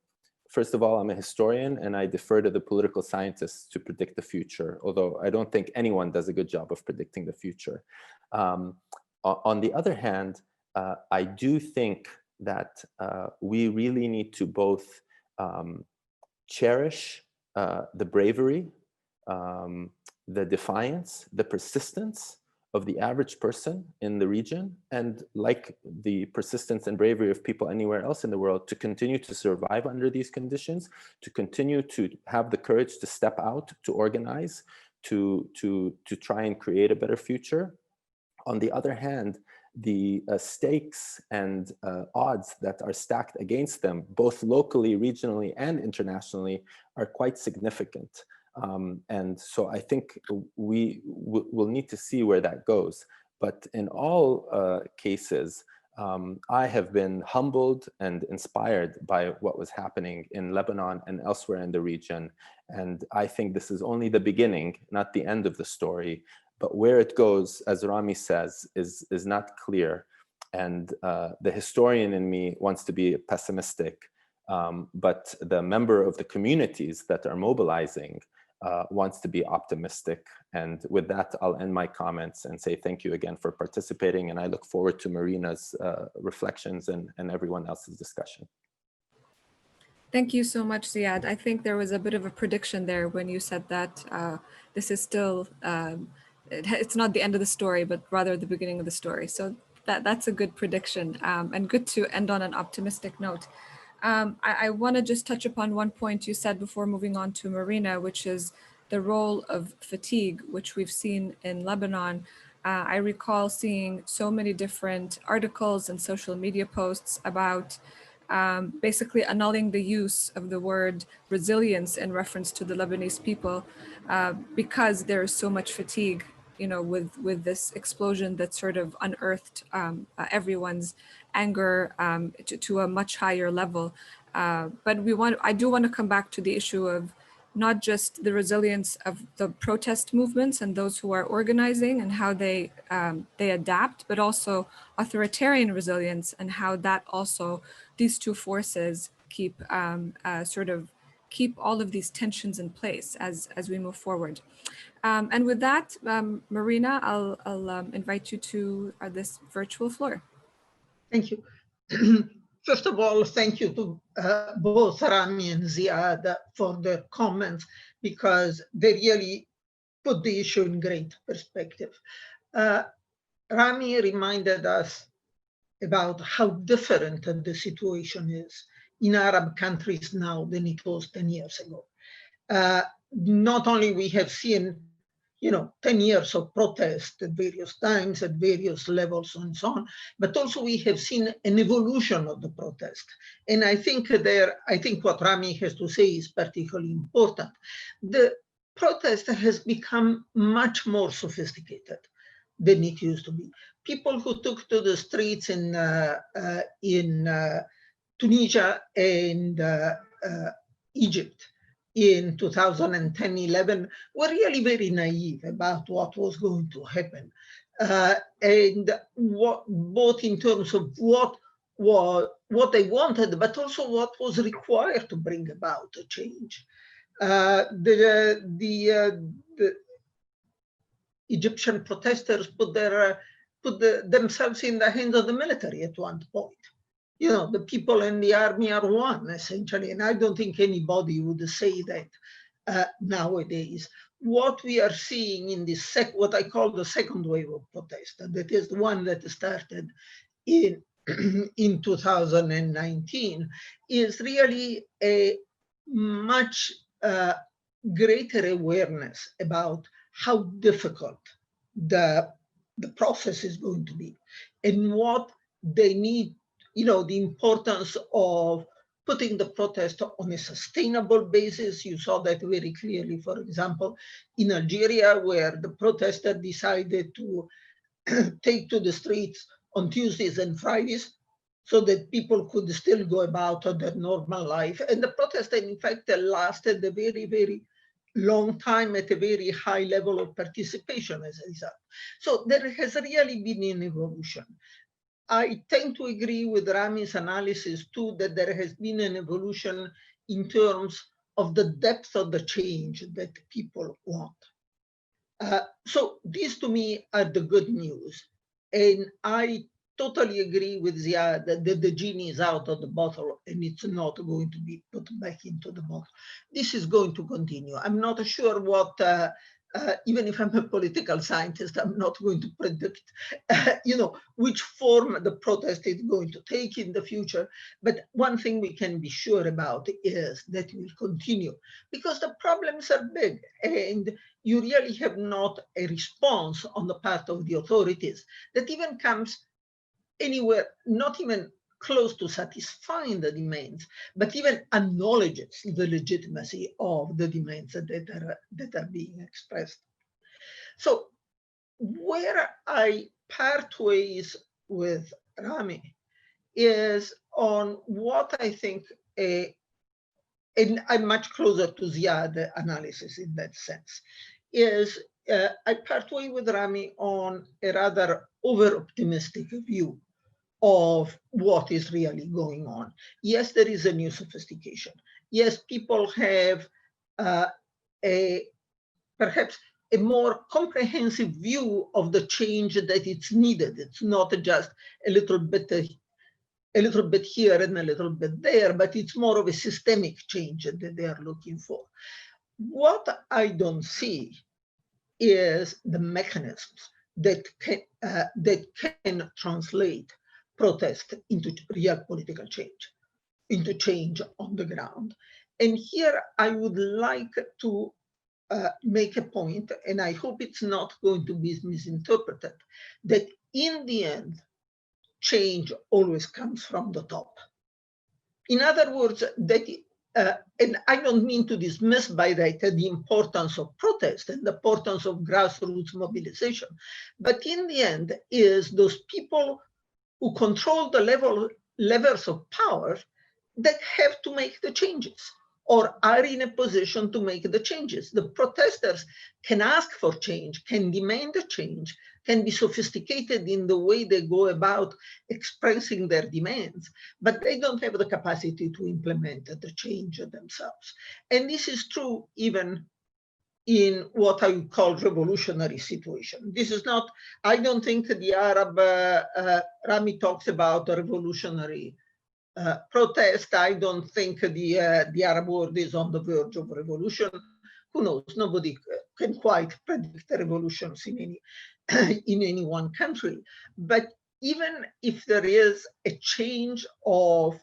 First of all, I'm a historian and I defer to the political scientists to predict the future, although I don't think anyone does a good job of predicting the future. On the other hand, I do think that we really need to both cherish the bravery, the defiance, the persistence of the average person in the region, and like the persistence and bravery of people anywhere else in the world, to continue to survive under these conditions, to continue to have the courage to step out, to organize, to try and create a better future. On the other hand, the stakes and odds that are stacked against them, both locally, regionally, and internationally, are quite significant. And so I think we will need to see where that goes. But in all cases, I have been humbled and inspired by what was happening in Lebanon and elsewhere in the region. And I think this is only the beginning, not the end of the story. But where it goes, as Rami says, is not clear. And the historian in me wants to be pessimistic, but the member of the communities that are mobilizing wants to be optimistic. And with that, I'll end my comments and say thank you again for participating. And I look forward to Marina's reflections and everyone else's discussion. Thank you so much, Ziad. I think there was a bit of a prediction there when you said that this is still, it's not the end of the story, but rather the beginning of the story. So that's a good prediction and good to end on an optimistic note. I want to just touch upon one point you said before moving on to Marina, which is the role of fatigue, which we've seen in Lebanon. I recall seeing so many different articles and social media posts about basically annulling the use of the word resilience in reference to the Lebanese people because there is so much fatigue, you know, with this explosion that sort of unearthed everyone's anger to a much higher level. But I do want to come back to the issue of not just the resilience of the protest movements and those who are organizing and how they adapt, but also authoritarian resilience and how that also, these two forces keep keep all of these tensions in place as we move forward. And with that, Marina, I'll invite you to this virtual floor. Thank you. First of all, thank you to both Rami and Ziad for their comments, because they really put the issue in great perspective. Rami reminded us about how different the situation is in Arab countries now than it was 10 years ago. Not only we have seen 10 years of protest at various times, at various levels and so on, but also we have seen an evolution of the protest. And I think what Rami has to say is particularly important. The protest has become much more sophisticated than it used to be. People who took to the streets in Tunisia and Egypt in 2010-11 were really very naive about what was going to happen, and both in terms of what they wanted, but also what was required to bring about a change. The Egyptian protesters put themselves in the hands of the military at one point. The people and the army are one, essentially, and I don't think anybody would say that nowadays. what we are seeing in this what I call the second wave of protest, that is the one that started in in 2019, is really a much greater awareness about how difficult the process is going to be, and what they need, the importance of putting the protest on a sustainable basis. You saw that very clearly, for example, in Algeria, where the protesters decided to take to the streets on Tuesdays and Fridays so that people could still go about their normal life. And the protest, in fact, lasted a very, very long time at a very high level of participation as a result. So there has really been an evolution. I tend to agree with Rami's analysis too, that there has been an evolution in terms of the depth of the change that people want. So these to me are the good news. And I totally agree with Ziad that the genie is out of the bottle and it's not going to be put back into the bottle. This is going to continue. I'm not sure what, even if I'm a political scientist, I'm not going to predict, which form the protest is going to take in the future. But one thing we can be sure about is that it will continue, because the problems are big and you really have not a response on the part of the authorities that even comes anywhere, not even close to satisfying the demands, but even acknowledges the legitimacy of the demands that are being expressed. So where I part ways with Rami is on what I think, and I'm much closer to Ziad analysis in that sense, is I part way with Rami on a rather over-optimistic view of what is really going on. Yes, there is a new sophistication. Yes, people have perhaps a more comprehensive view of the change that it's needed. It's not just a little bit here and a little bit there, but it's more of a systemic change that they are looking for. What I don't see is the mechanisms that can translate protest into real political change, into change on the ground. And here I would like to make a point, and I hope it's not going to be misinterpreted, that in the end, change always comes from the top. In other words, and I don't mean to dismiss by that the importance of protest and the importance of grassroots mobilization, but in the end is those people who control the levels of power that have to make the changes or are in a position to make the changes. The protesters can ask for change, can demand a change, can be sophisticated in the way they go about expressing their demands, but they don't have the capacity to implement the change themselves. And this is true even in what I would call revolutionary situation. This is not, I don't think the Arab, Rami talks about a revolutionary protest. I don't think the Arab world is on the verge of revolution. Who knows? Nobody can quite predict the revolutions in any one country. But even if there is a change of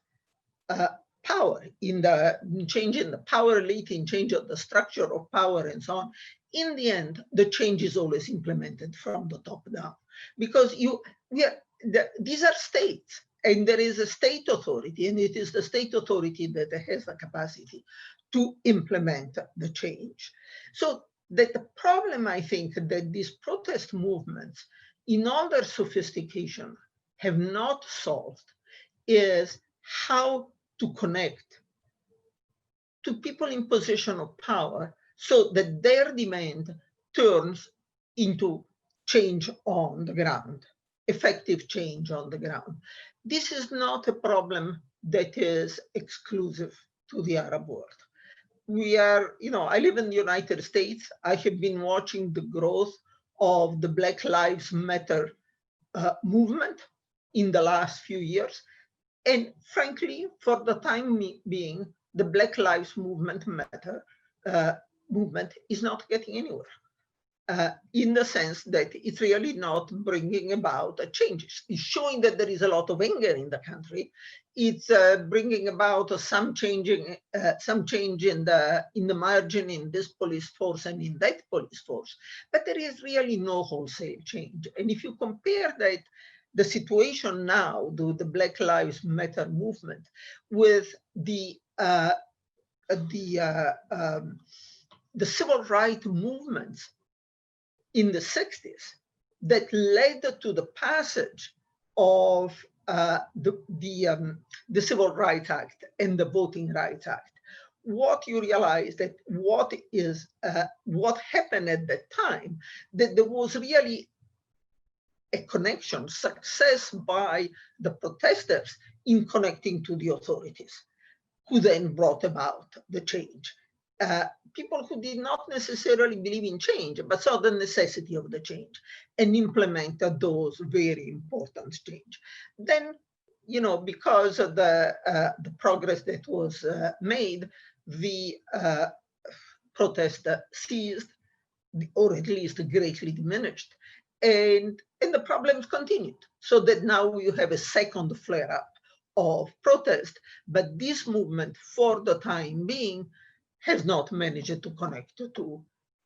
power, in the change in the power elite, in change of the structure of power and so on, in the end, the change is always implemented from the top down. Because these are states, and there is a state authority, and it is the state authority that has the capacity to implement the change. So that the problem, I think, that these protest movements, in all their sophistication, have not solved is how to connect to people in position of power so that their demand turns into change on the ground, effective change on the ground. This is not a problem that is exclusive to the Arab world. We are, I live in the United States. I have been watching the growth of the Black Lives Matter movement in the last few years. And frankly, for the time being, the Black Lives Movement matter, movement is not getting anywhere. In the sense that it's really not bringing about changes. It's showing that there is a lot of anger in the country. It's bringing about some change in the margin in this police force and in that police force, but there is really no wholesale change. And if you compare that, the situation now, the Black Lives Matter movement, with the civil rights movements in the 60s that led to the passage of the Civil Rights Act and the Voting Rights Act, what you realize that what happened at that time, that there was really a connection, success by the protesters in connecting to the authorities, who then brought about the change. People who did not necessarily believe in change, but saw the necessity of the change and implemented those very important change. Then, because of the progress that was made, the protest ceased, or at least greatly diminished, and the problems continued. So that now you have a second flare-up of protest, but this movement, for the time being, has not managed to connect to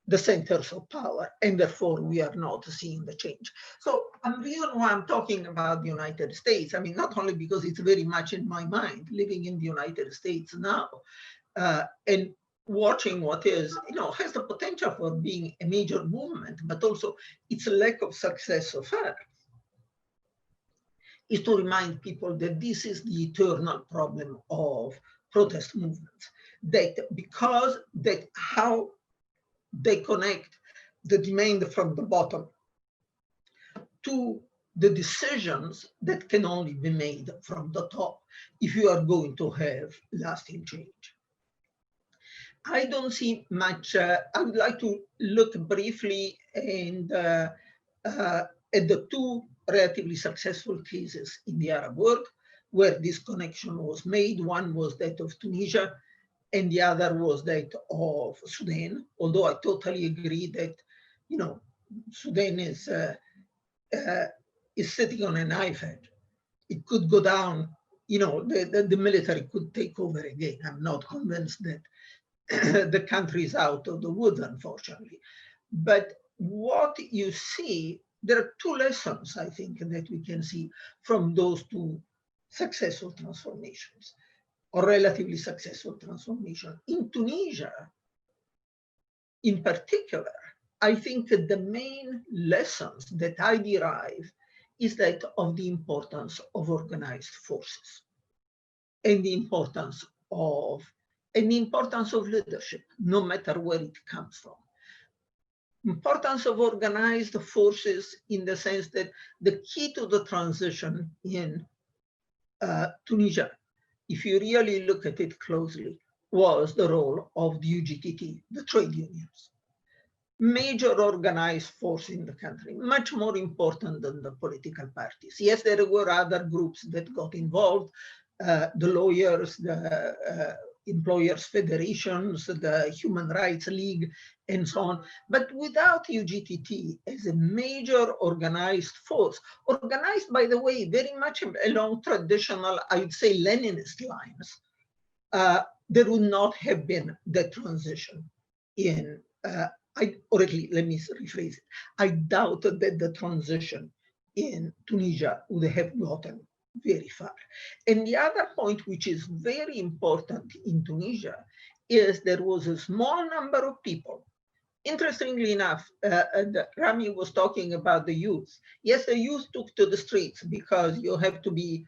the centers of power, and therefore we are not seeing the change. So the reason why I'm talking about the United States, I mean, not only because it's very much in my mind, living in the United States now, and watching what is, has the potential for being a major movement, but also its lack of success so far, is to remind people that this is the eternal problem of protest movements. That how they connect the demand from the bottom to the decisions that can only be made from the top if you are going to have lasting change. I don't see much. I would like to look briefly at the two relatively successful cases in the Arab world where this connection was made. One was that of Tunisia, and the other was that of Sudan, although I totally agree that, Sudan is sitting on a knife edge. It could go down, the military could take over again. I'm not convinced that the country is out of the woods, unfortunately. But what you see, there are two lessons, I think, that we can see from those two successful transformations, or relatively successful transformation. In Tunisia, in particular, I think the main lessons that I derive is that of the importance of organized forces and the importance of leadership, no matter where it comes from. Importance of organized forces in the sense that the key to the transition in Tunisia, if you really look at it closely, was the role of the UGTT, the trade unions. Major organized force in the country, much more important than the political parties. Yes, there were other groups that got involved, the lawyers, the employers' federations, the Human Rights League, and so on. But without UGTT as a major organized force, organized, by the way, very much along traditional, I would say, Leninist lines, there would not have been the transition in, or at least, let me rephrase it. I doubt that the transition in Tunisia would have gotten very far. And the other point, which is very important in Tunisia, is there was a small number of people. Interestingly enough, Rami was talking about the youth. Yes, the youth took to the streets because you have to be,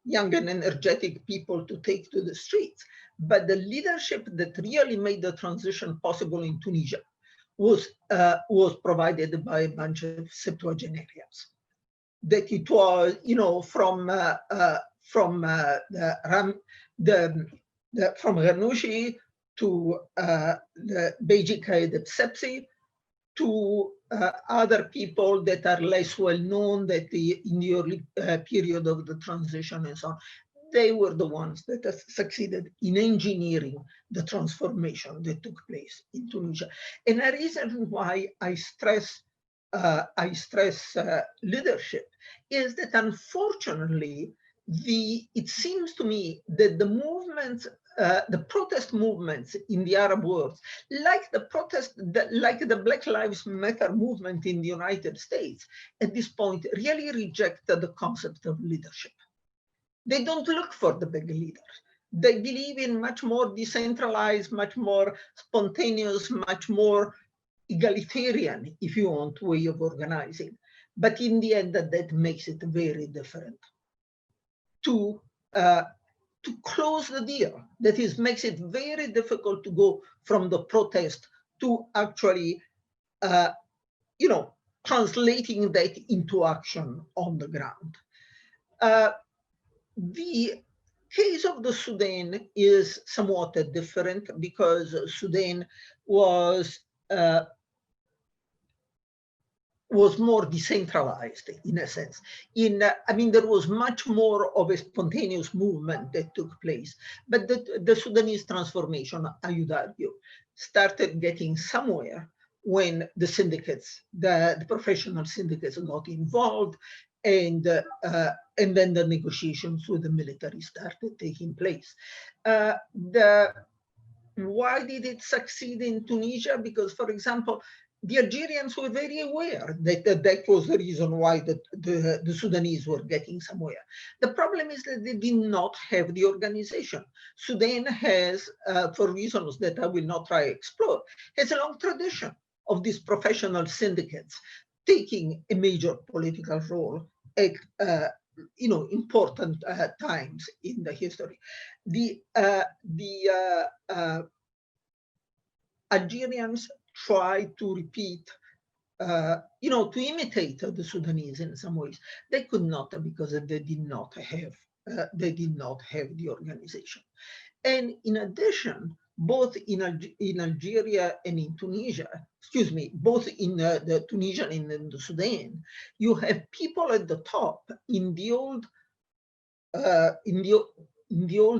young and energetic people to take to the streets. But the leadership that really made the transition possible in Tunisia was provided by a bunch of septuagenarians. That it was, from Ghannouchi to the Beji Qaed Sepsi, to other people that are less well known, that in the early period of the transition and so on. they were the ones that succeeded in engineering the transformation that took place in Tunisia. And a reason why I stress leadership is that unfortunately, it seems to me that the movements, the protest movements in the Arab world, like the Black Lives Matter movement in the United States, at this point really reject the concept of leadership. They don't look for the big leaders. They believe in much more decentralized, much more spontaneous, much more egalitarian, if you want, way of organizing. But in the end, that makes it very different. To close the deal, that is, makes it very difficult to go from the protest to actually, translating that into action on the ground. The case of the Sudan is somewhat different because Sudan was more decentralized in a sense. There was much more of a spontaneous movement that took place, but the Sudanese transformation, I would argue, started getting somewhere when the syndicates, the professional syndicates got involved, and then the negotiations with the military started taking place. Why did it succeed in Tunisia? Because, for example, the Algerians were very aware that that was the reason why the Sudanese were getting somewhere. The problem is that they did not have the organization. Sudan has, for reasons that I will not try to explore, has a long tradition of these professional syndicates taking a major political role at important times in the history. The Algerians try to repeat, to imitate the Sudanese in some ways. They could not because they did not have the organization. And in addition, both in Algeria and in Tunisia, both in the Tunisia and in the Sudan, you have people at the top in the old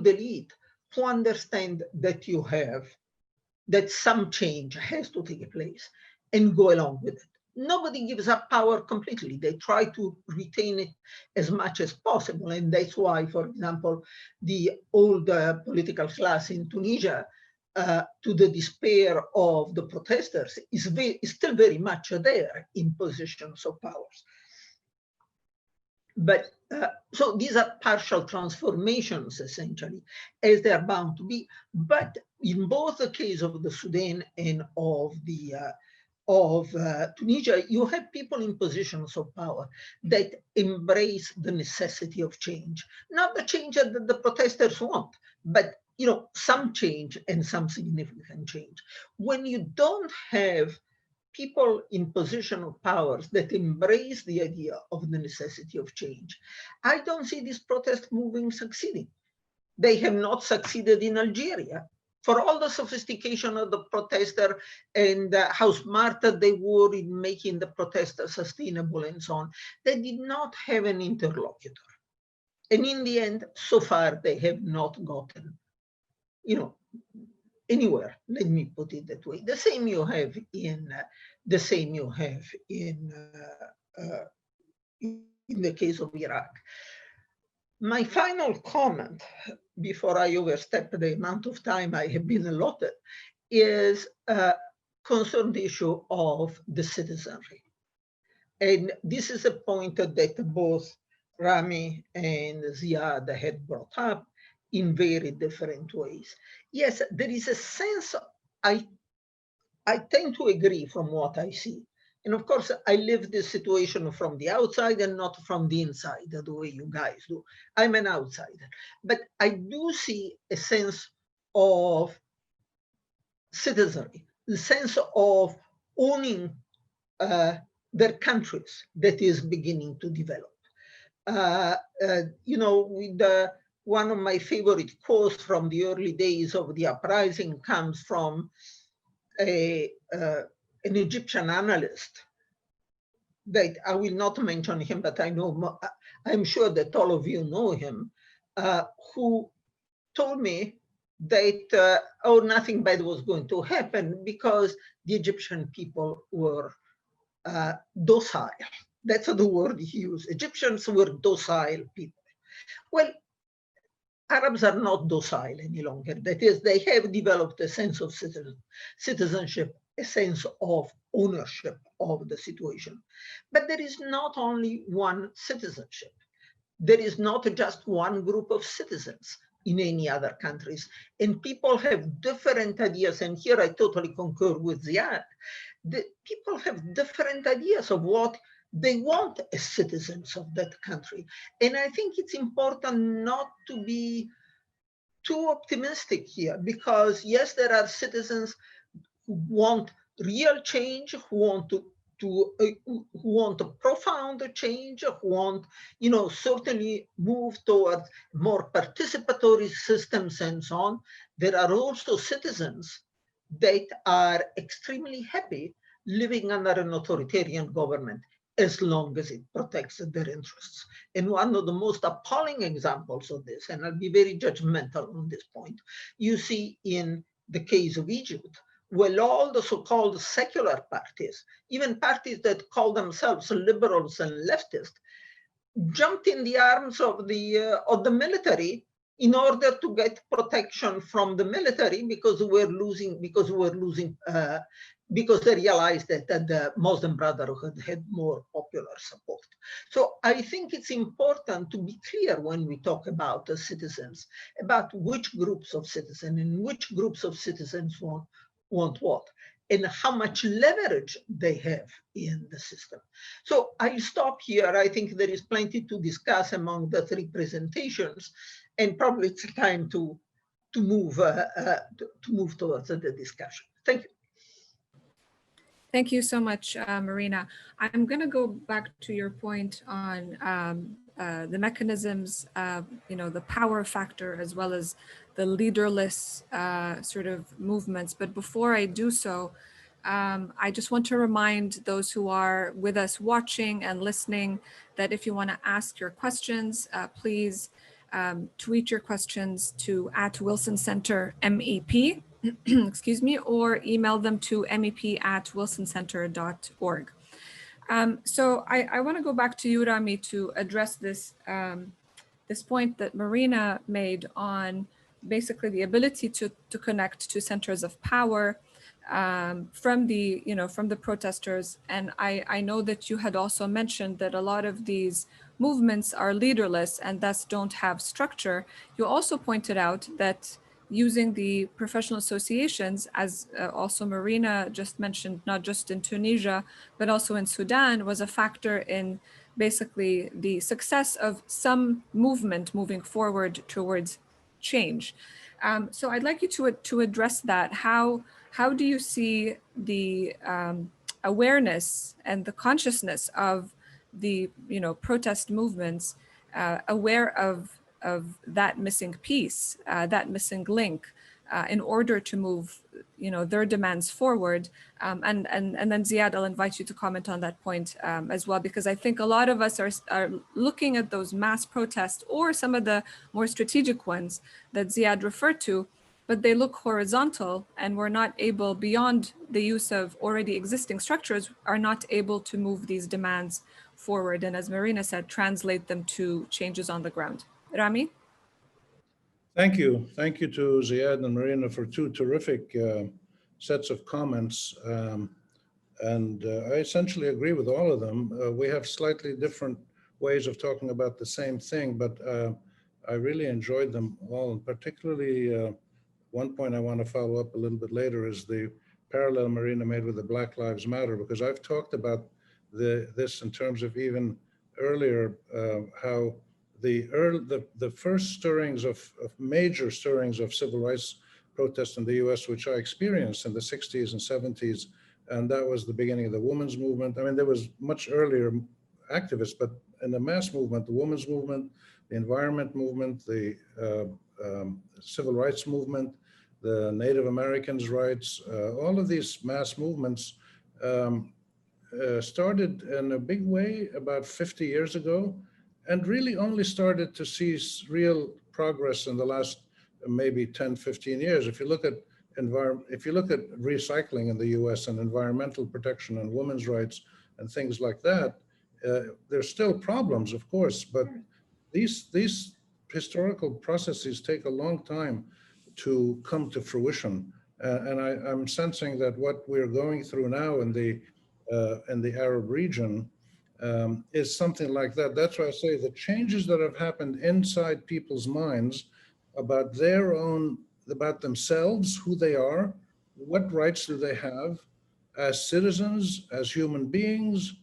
elite who understand that some change has to take place and go along with it. Nobody gives up power completely. They try to retain it as much as possible. And that's why, for example, the old political class in Tunisia, to the despair of the protesters, is still very much there in positions of power. But so these are partial transformations, essentially, as they are bound to be. But in both the case of the Sudan and of Tunisia, you have people in positions of power that embrace the necessity of change, not the change that the protesters want, but some change and some significant change. When you don't have people in position of powers that embrace the idea of the necessity of change, I don't see this protest movement succeeding. They have not succeeded in Algeria. For all the sophistication of the protester and how smart they were in making the protest sustainable and so on, they did not have an interlocutor. And in the end, so far, they have not gotten, anywhere. Let me put it that way. The same you have in the case of Iraq. My final comment, before I overstep the amount of time I have been allotted, is concerned the issue of the citizenry. And this is a point that both Rami and Ziad had brought up in very different ways. Yes, there is a sense, I tend to agree from what I see. And of course, I live this situation from the outside and not from the inside, the way you guys do. I'm an outsider. But I do see a sense of citizenry, the sense of owning their countries that is beginning to develop. One of my favorite quotes from the early days of the uprising comes from an Egyptian analyst that I will not mention him, but I'm sure that all of you know him, who told me that, oh, nothing bad was going to happen because the Egyptian people were docile. That's the word he used. Egyptians were docile people. Well, Arabs are not docile any longer. That is, they have developed a sense of citizenship, a sense of ownership of the situation. But there is not only one citizenship. There is not just one group of citizens in any other countries. And people have different ideas. And here I totally concur with Ziad. The people have different ideas of what they want as citizens of that country. And I think it's important not to be too optimistic here, because yes, there are citizens who want real change, who want a profound change, who want, certainly move towards more participatory systems and so on. There are also citizens that are extremely happy living under an authoritarian government as long as it protects their interests. And one of the most appalling examples of this, and I'll be very judgmental on this point, you see in the case of Egypt, where all the so-called secular parties, even parties that call themselves liberals and leftists, jumped in the arms of the military in order to get protection from the military because they realized that the Muslim Brotherhood had more popular support. So I think it's important to be clear when we talk about the citizens, about which groups of citizens and which groups of citizens want what, and how much leverage they have in the system. So I'll stop here. I think there is plenty to discuss among the three presentations, and probably it's time to move towards the discussion. Thank you. Thank you so much, Marina. I'm going to go back to your point on the mechanisms, the power factor, as well as the leaderless sort of movements. But before I do so, I just want to remind those who are with us watching and listening that if you want to ask your questions, please tweet your questions to @WilsonCenterMEP. excuse me, or email them to mep@wilsoncenter.org. So I want to go back to you, Rami, to address this, this point that Marina made on basically the ability to connect to centers of power from the protesters. And I know that you had also mentioned that a lot of these movements are leaderless and thus don't have structure. You also pointed out that using the professional associations, as also Marina just mentioned, not just in Tunisia, but also in Sudan, was a factor in basically the success of some movement moving forward towards change. So I'd like you to address that. How do you see the awareness and the consciousness of the protest movements aware of that missing piece, that missing link, in order to move, their demands forward. And then Ziad, I'll invite you to comment on that point as well, because I think a lot of us are looking at those mass protests or some of the more strategic ones that Ziad referred to, but they look horizontal and we're not able, beyond the use of already existing structures, are not able to move these demands forward. And as Marina said, translate them to changes on the ground. Rami? Thank you. Thank you to Ziad and Marina for two terrific sets of comments. And I essentially agree with all of them. We have slightly different ways of talking about the same thing, but I really enjoyed them all. And particularly, one point I want to follow up a little bit later is the parallel Marina made with the Black Lives Matter, because I've talked about this in terms of even earlier, how the first stirrings of major stirrings of civil rights protests in the US, which I experienced in the 60s and 70s, and that was the beginning of the women's movement. I mean, there was much earlier activists, but in the mass movement, the women's movement, the environment movement, the civil rights movement, the Native Americans' rights, all of these mass movements started in a big way about 50 years ago, and really only started to see real progress in the last maybe 10, 15 years. If you look at recycling in the US and environmental protection and women's rights and things like that, there's still problems, of course, but these historical processes take a long time to come to fruition. And I'm sensing that what we're going through now in the Arab region is something like that. That's why I say the changes that have happened inside people's minds about about themselves, who they are, what rights do they have as citizens, as human beings.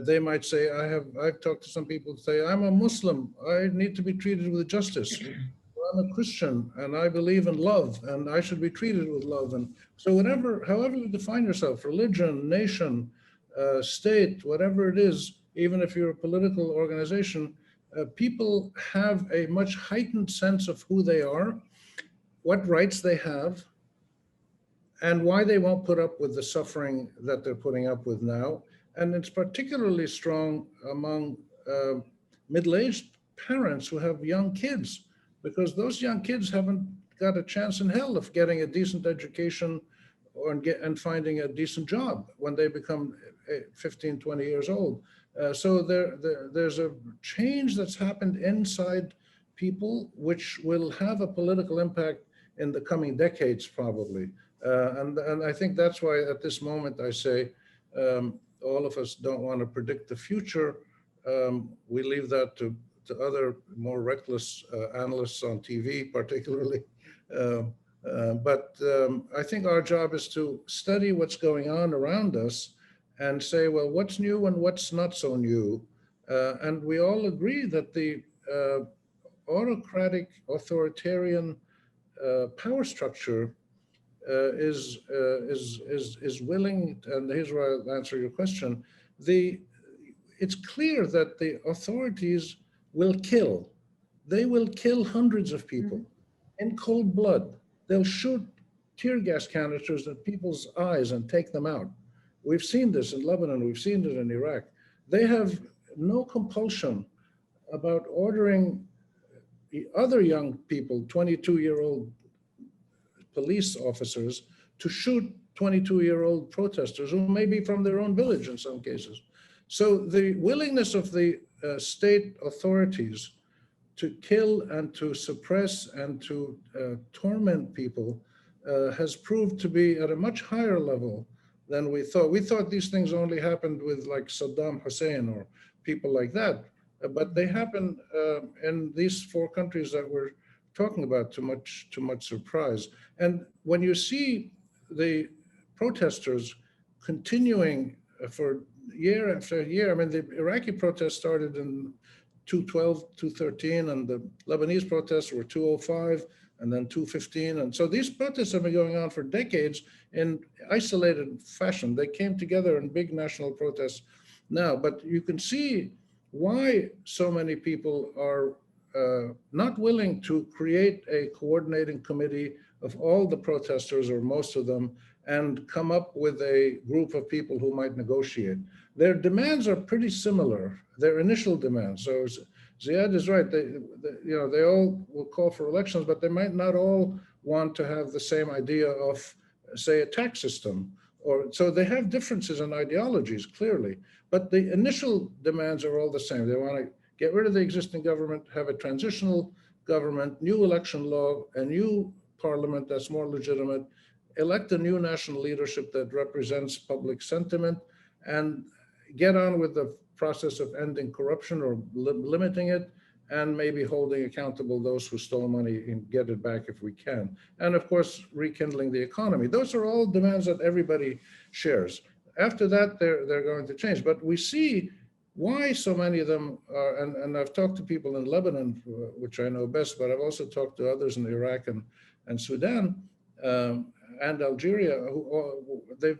They might say, I've talked to some people who say, I'm a Muslim, I need to be treated with justice. I'm a Christian and I believe in love and I should be treated with love. And so however you define yourself, religion, nation, state, whatever it is, even if you're a political organization, people have a much heightened sense of who they are, what rights they have, and why they won't put up with the suffering that they're putting up with now. And it's particularly strong among middle-aged parents who have young kids, because those young kids haven't got a chance in hell of getting a decent education and finding a decent job when they become 15, 20 years old. So there's a change that's happened inside people, which will have a political impact in the coming decades, probably. And I think that's why at this moment I say all of us don't want to predict the future. We leave that to other more reckless analysts on TV, particularly. But I think our job is to study what's going on around us and say, well, what's new and what's not so new? And we all agree that the autocratic, authoritarian power structure is willing, and here's where I'll answer your question. It's clear that the authorities will kill. They will kill hundreds of people in cold blood. They'll shoot tear gas canisters at people's eyes and take them out. We've seen this in Lebanon, we've seen it in Iraq. They have no compulsion about ordering the other young people, 22-year-old police officers, to shoot 22-year-old protesters who may be from their own village in some cases. So the willingness of the state authorities to kill and to suppress and to torment people has proved to be at a much higher level than we thought. We thought these things only happened with like Saddam Hussein or people like that, but they happen in these four countries that we're talking about to much surprise. And when you see the protesters continuing for year after year, I mean, the Iraqi protests started in 2012, 2013, and the Lebanese protests were 2005, and then 2015. And so these protests have been going on for decades in isolated fashion. They came together in big national protests now, but you can see why so many people are not willing to create a coordinating committee of all the protesters or most of them and come up with a group of people who might negotiate. Their demands are pretty similar, their initial demands. So Ziad is right, they all will call for elections, but they might not all want to have the same idea of, say, a tax system. So they have differences in ideologies, clearly, but the initial demands are all the same. They want to get rid of the existing government, have a transitional government, new election law, a new parliament that's more legitimate, elect a new national leadership that represents public sentiment, and get on with the process of ending corruption or limiting it, and maybe holding accountable those who stole money and get it back if we can. And of course, rekindling the economy. Those are all demands that everybody shares. After that, they're going to change. But we see why so many of them are, and I've talked to people in Lebanon, which I know best, but I've also talked to others in Iraq and Sudan and Algeria.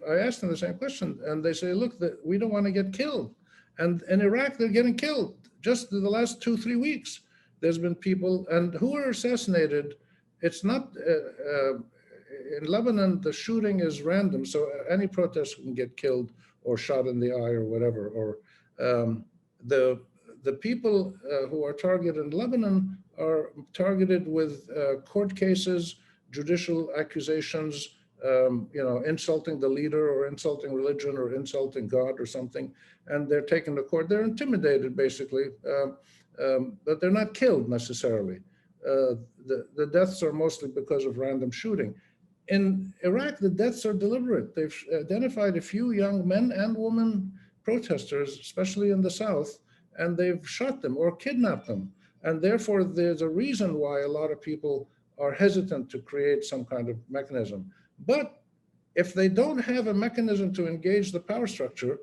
I asked them the same question, and they say, look, we don't want to get killed. And in Iraq, they're getting killed. Just in the last 2-3 weeks, there's been people, and who are assassinated. It's not, in Lebanon, the shooting is random, so any protester can get killed or shot in the eye or whatever. Or the people who are targeted in Lebanon are targeted with court cases, judicial accusations, insulting the leader or insulting religion or insulting God or something, and they're taken to court. They're intimidated, basically, but they're not killed necessarily. The deaths are mostly because of random shooting. In Iraq, the deaths are deliberate. They've identified a few young men and women protesters, especially in the south, and they've shot them or kidnapped them. And therefore, there's a reason why a lot of people are hesitant to create some kind of mechanism. But if they don't have a mechanism to engage the power structure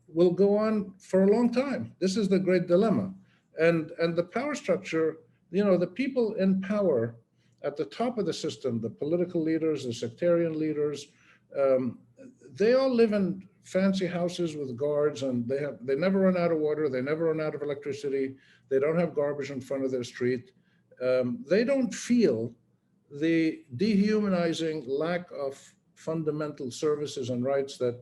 will go on for a long time. This is the great dilemma. And the power structure, the people in power at the top of the system, the political leaders, the sectarian leaders, they all live in fancy houses with guards, and they never run out of water, they never run out of electricity, they don't have garbage in front of their street. They don't feel the dehumanizing lack of fundamental services and rights that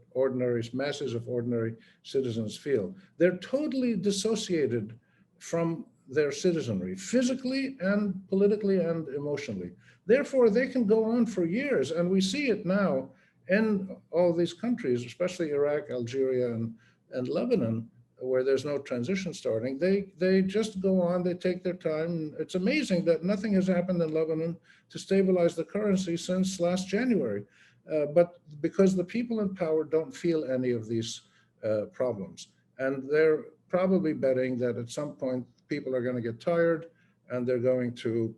masses of ordinary citizens feel. They're totally dissociated from their citizenry, physically and politically and emotionally. Therefore, they can go on for years, and we see it now in all these countries, especially Iraq, Algeria, and Lebanon, where there's no transition starting. They just go on, they take their time. It's amazing that nothing has happened in Lebanon to stabilize the currency since last January. But because the people in power don't feel any of these problems. And they're probably betting that at some point people are going to get tired and they're going to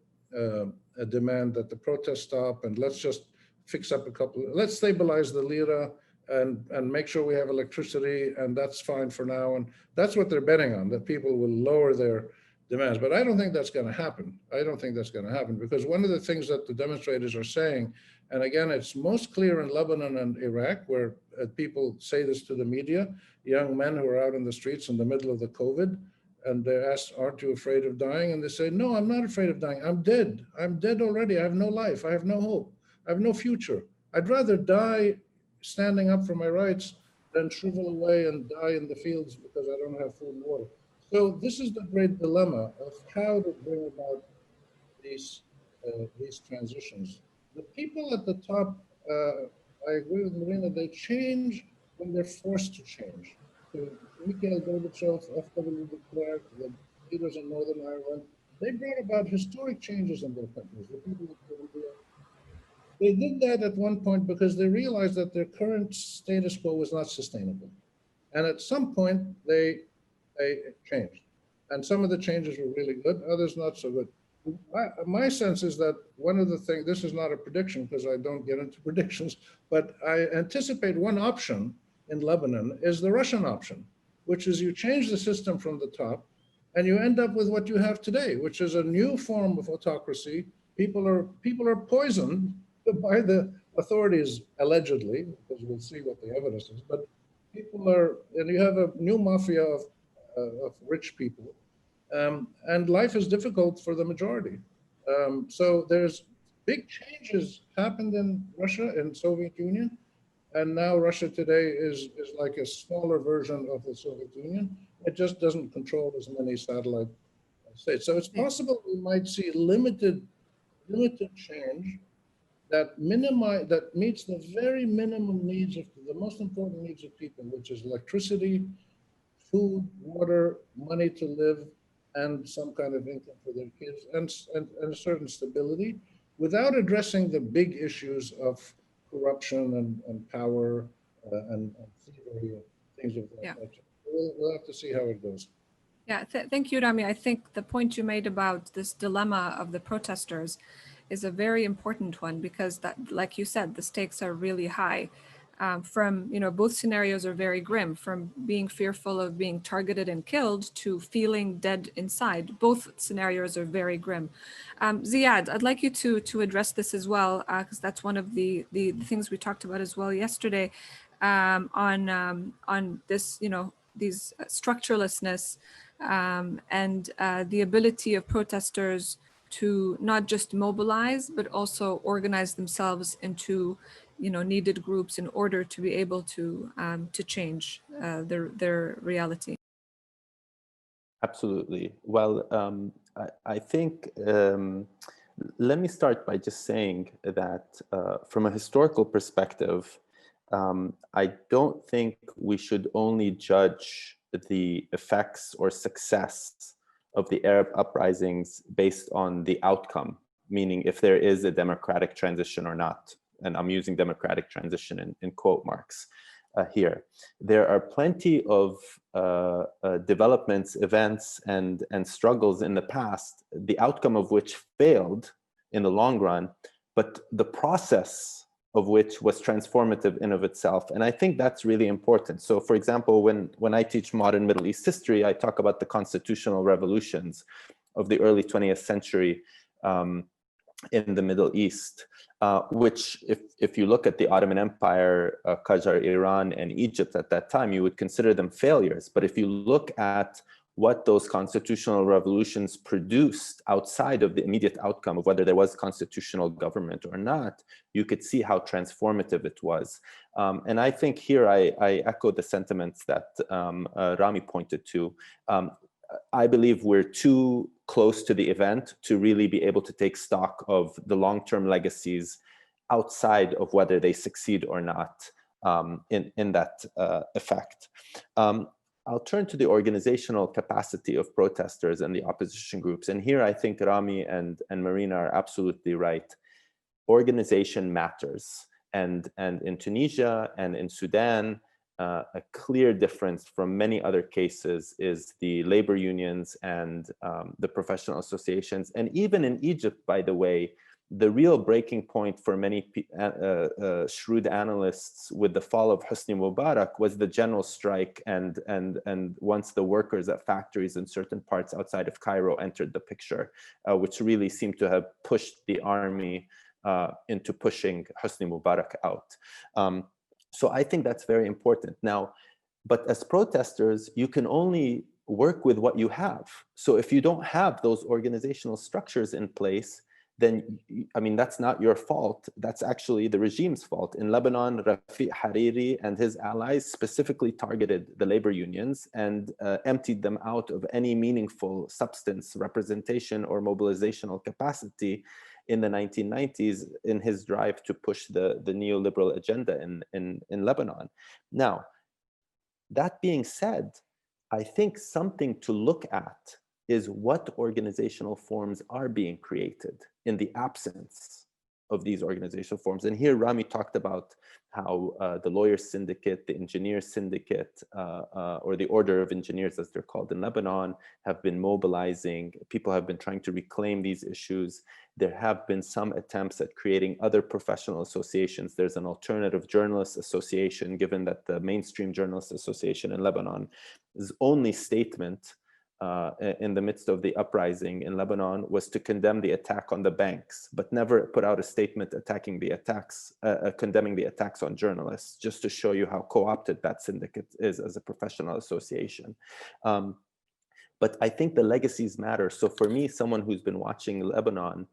demand that the protests stop, and let's just fix up let's stabilize the lira and make sure we have electricity, and that's fine for now. And that's what they're betting on, that people will lower their demands. But I don't think that's going to happen. I don't think that's going to happen, because one of the things that the demonstrators are saying, and again, it's most clear in Lebanon and Iraq, where people say this to the media, young men who are out in the streets in the middle of the COVID, and they're asked, aren't you afraid of dying? And they say, no, I'm not afraid of dying. I'm dead. I'm dead already. I have no life. I have no hope. I have no future. I'd rather die standing up for my rights than shrivel away and die in the fields because I don't have food and water. So this is the great dilemma of how to bring about these transitions. The people at the top, I agree with Marina, they change when they're forced to change. To Mikhail Gorbachev, F.W. de Klerk, the leaders in Northern Ireland, they brought about historic changes in their countries. The people of Colombia, they did that at one point because they realized that their current status quo was not sustainable. And at some point, they changed. And some of the changes were really good, others not so good. My sense is that one of the things, this is not a prediction because I don't get into predictions, but I anticipate one option in Lebanon is the Russian option, which is you change the system from the top and you end up with what you have today, which is a new form of autocracy. People are poisoned by the authorities, allegedly, because we'll see what the evidence is, but people are, and you have a new mafia of rich people, and life is difficult for the majority. So there's big changes happened in Russia and Soviet Union, and now Russia today is like a smaller version of the Soviet Union. It just doesn't control as many satellite states. So it's possible we might see limited change that meets the very minimum needs of the most important needs of people, which is electricity, food, water, money to live, and some kind of income for their kids, and a certain stability, without addressing the big issues of corruption and power and thievery and things of that nature. We'll have to see how it goes. Yeah, thank you, Rami. I think the point you made about this dilemma of the protesters is a very important one, because that, like you said, the stakes are really high. Both scenarios are very grim, from being fearful of being targeted and killed to feeling dead inside. Both scenarios are very grim. Ziad, I'd like you to address this as well, because that's one of the things we talked about as well yesterday, on this, these structurelessness and the ability of protesters to not just mobilize, but also organize themselves into, needed groups in order to be able to change their reality. Absolutely. Well, I think let me start by just saying that from a historical perspective, I don't think we should only judge the effects or success of the Arab uprisings based on the outcome, meaning if there is a democratic transition or not. And I'm using democratic transition in quote marks here. There are plenty of developments, events, and struggles in the past, the outcome of which failed in the long run, but the process of which was transformative in of itself. And I think that's really important. So for example, when I teach modern Middle East history, I talk about the constitutional revolutions of the early 20th century in the Middle East, which if you look at the Ottoman Empire, Qajar, Iran, and Egypt at that time, you would consider them failures. But if you look at what those constitutional revolutions produced outside of the immediate outcome of whether there was constitutional government or not, you could see how transformative it was. And I think here I echo the sentiments that Rami pointed to. I believe we're too close to the event to really be able to take stock of the long-term legacies outside of whether they succeed or not in that effect. I'll turn to the organizational capacity of protesters and the opposition groups. And here I think Rami and Marina are absolutely right. Organization matters. And in Tunisia and in Sudan, a clear difference from many other cases is the labor unions and the professional associations. And even in Egypt, by the way, the real breaking point for many shrewd analysts with the fall of Hosni Mubarak was the general strike and once the workers at factories in certain parts outside of Cairo entered the picture, which really seemed to have pushed the army into pushing Hosni Mubarak out. So I think that's very important. Now, but as protesters, you can only work with what you have. So if you don't have those organizational structures in place, then, I mean, that's not your fault. That's actually the regime's fault. In Lebanon, Rafiq Hariri and his allies specifically targeted the labor unions and emptied them out of any meaningful substance, representation, or mobilizational capacity in the 1990s in his drive to push the neoliberal agenda in Lebanon. Now, that being said, I think something to look at is what organizational forms are being created in the absence of these organizational forms. And here Rami talked about how the lawyers syndicate, the engineers syndicate, or the order of engineers as they're called in Lebanon, have been mobilizing. People have been trying to reclaim these issues. There have been some attempts at creating other professional associations. There's an alternative journalists association, given that the mainstream journalists association in Lebanon's only statement in the midst of the uprising in Lebanon was to condemn the attack on the banks, but never put out a statement attacking the attacks, condemning the attacks on journalists, just to show you how co-opted that syndicate is as a professional association. But I think the legacies matter. So for me, someone who's been watching Lebanon,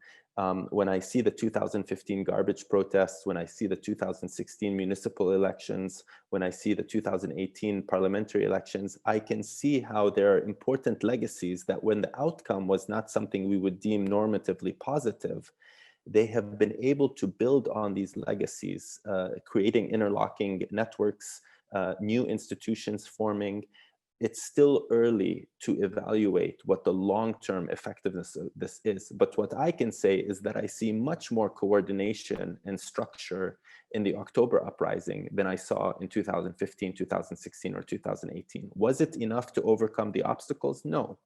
when I see the 2015 garbage protests, when I see the 2016 municipal elections, when I see the 2018 parliamentary elections, I can see how there are important legacies that when the outcome was not something we would deem normatively positive, they have been able to build on these legacies, creating interlocking networks, new institutions forming. It's still early to evaluate what the long-term effectiveness of this is. But what I can say is that I see much more coordination and structure in the October uprising than I saw in 2015, 2016, or 2018. Was it enough to overcome the obstacles? No.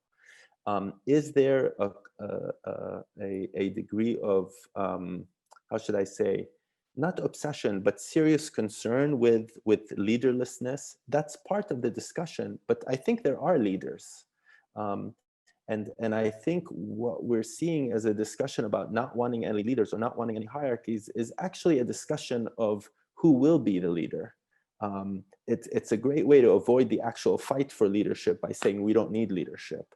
Is there a degree of, how should I say, not obsession, but serious concern with leaderlessness? That's part of the discussion, but I think there are leaders. And I think what we're seeing as a discussion about not wanting any leaders or not wanting any hierarchies is actually a discussion of who will be the leader. It's a great way to avoid the actual fight for leadership by saying we don't need leadership.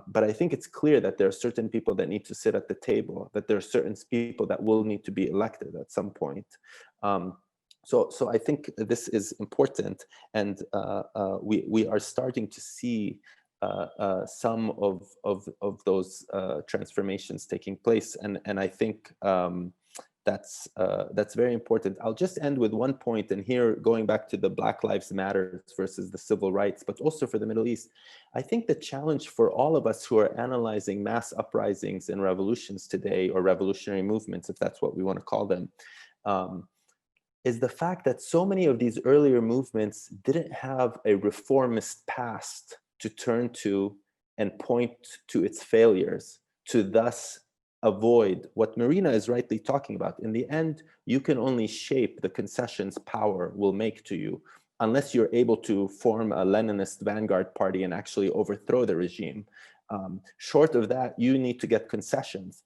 But I think it's clear that there are certain people that need to sit at the table, that there are certain people that will need to be elected at some point. So I think this is important. And we are starting to see some of those transformations taking place, and I think that's very important. I'll just end with one point, and here going back to the Black Lives Matter versus the civil rights, but also for the Middle East. I think the challenge for all of us who are analyzing mass uprisings and revolutions today, or revolutionary movements, if that's what we want to call them, is the fact that so many of these earlier movements didn't have a reformist past to turn to and point to its failures, to thus avoid what Marina is rightly talking about. In the end, you can only shape the concessions power will make to you unless you're able to form a Leninist vanguard party and actually overthrow the regime. Short of that, you need to get concessions.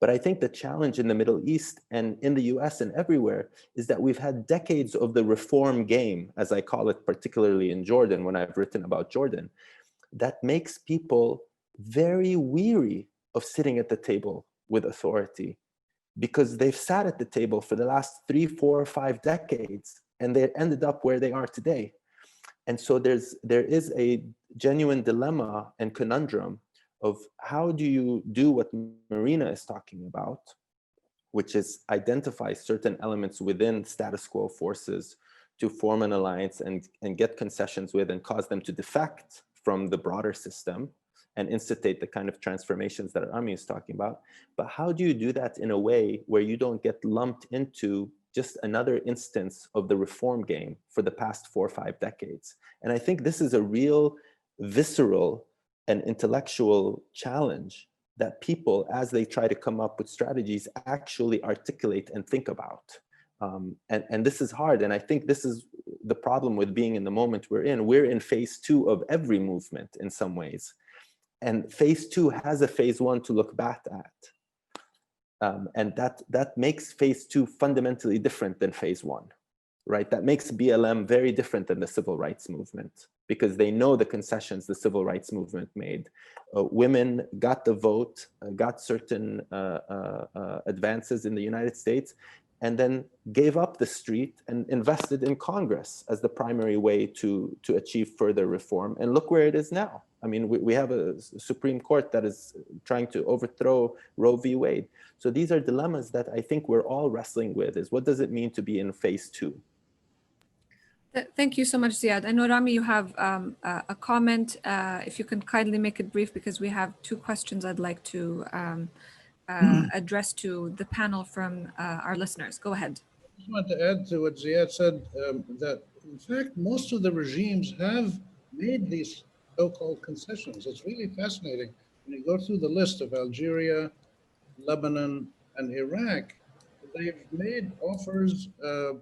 But I think the challenge in the Middle East and in the US and everywhere is that we've had decades of the reform game, as I call it, particularly in Jordan, when I've written about Jordan, that makes people very weary of sitting at the table with authority, because they've sat at the table for the last 3, 4, or 5 decades, and they ended up where they are today. And so there is a genuine dilemma and conundrum of how do you do what Marina is talking about, which is identify certain elements within status quo forces to form an alliance and get concessions with and cause them to defect from the broader system and instigate the kind of transformations that Rami is talking about. But how do you do that in a way where you don't get lumped into just another instance of the reform game for the past 4 or 5 decades? And I think this is a real visceral and intellectual challenge that people, as they try to come up with strategies, actually articulate and think about. And this is hard. And I think this is the problem with being in the moment we're in. We're in phase 2 of every movement in some ways. And phase 2 has a phase 1 to look back at. And that makes phase 2 fundamentally different than phase 1, right? That makes BLM very different than the civil rights movement, because they know the concessions the civil rights movement made. Women got the vote, got certain advances in the United States, and then gave up the street and invested in Congress as the primary way to achieve further reform. And look where it is now. I mean, we have a Supreme Court that is trying to overthrow Roe v. Wade. So these are dilemmas that I think we're all wrestling with, is what does it mean to be in phase 2? Thank you so much, Ziad. I know, Rami, you have a comment. If you can kindly make it brief, because we have 2 questions I'd like to address to the panel from our listeners. Go ahead. I just want to add to what Ziad said, that in fact, most of the regimes have made these so-called concessions. It's really fascinating. When you go through the list of Algeria, Lebanon, and Iraq, they've made offers,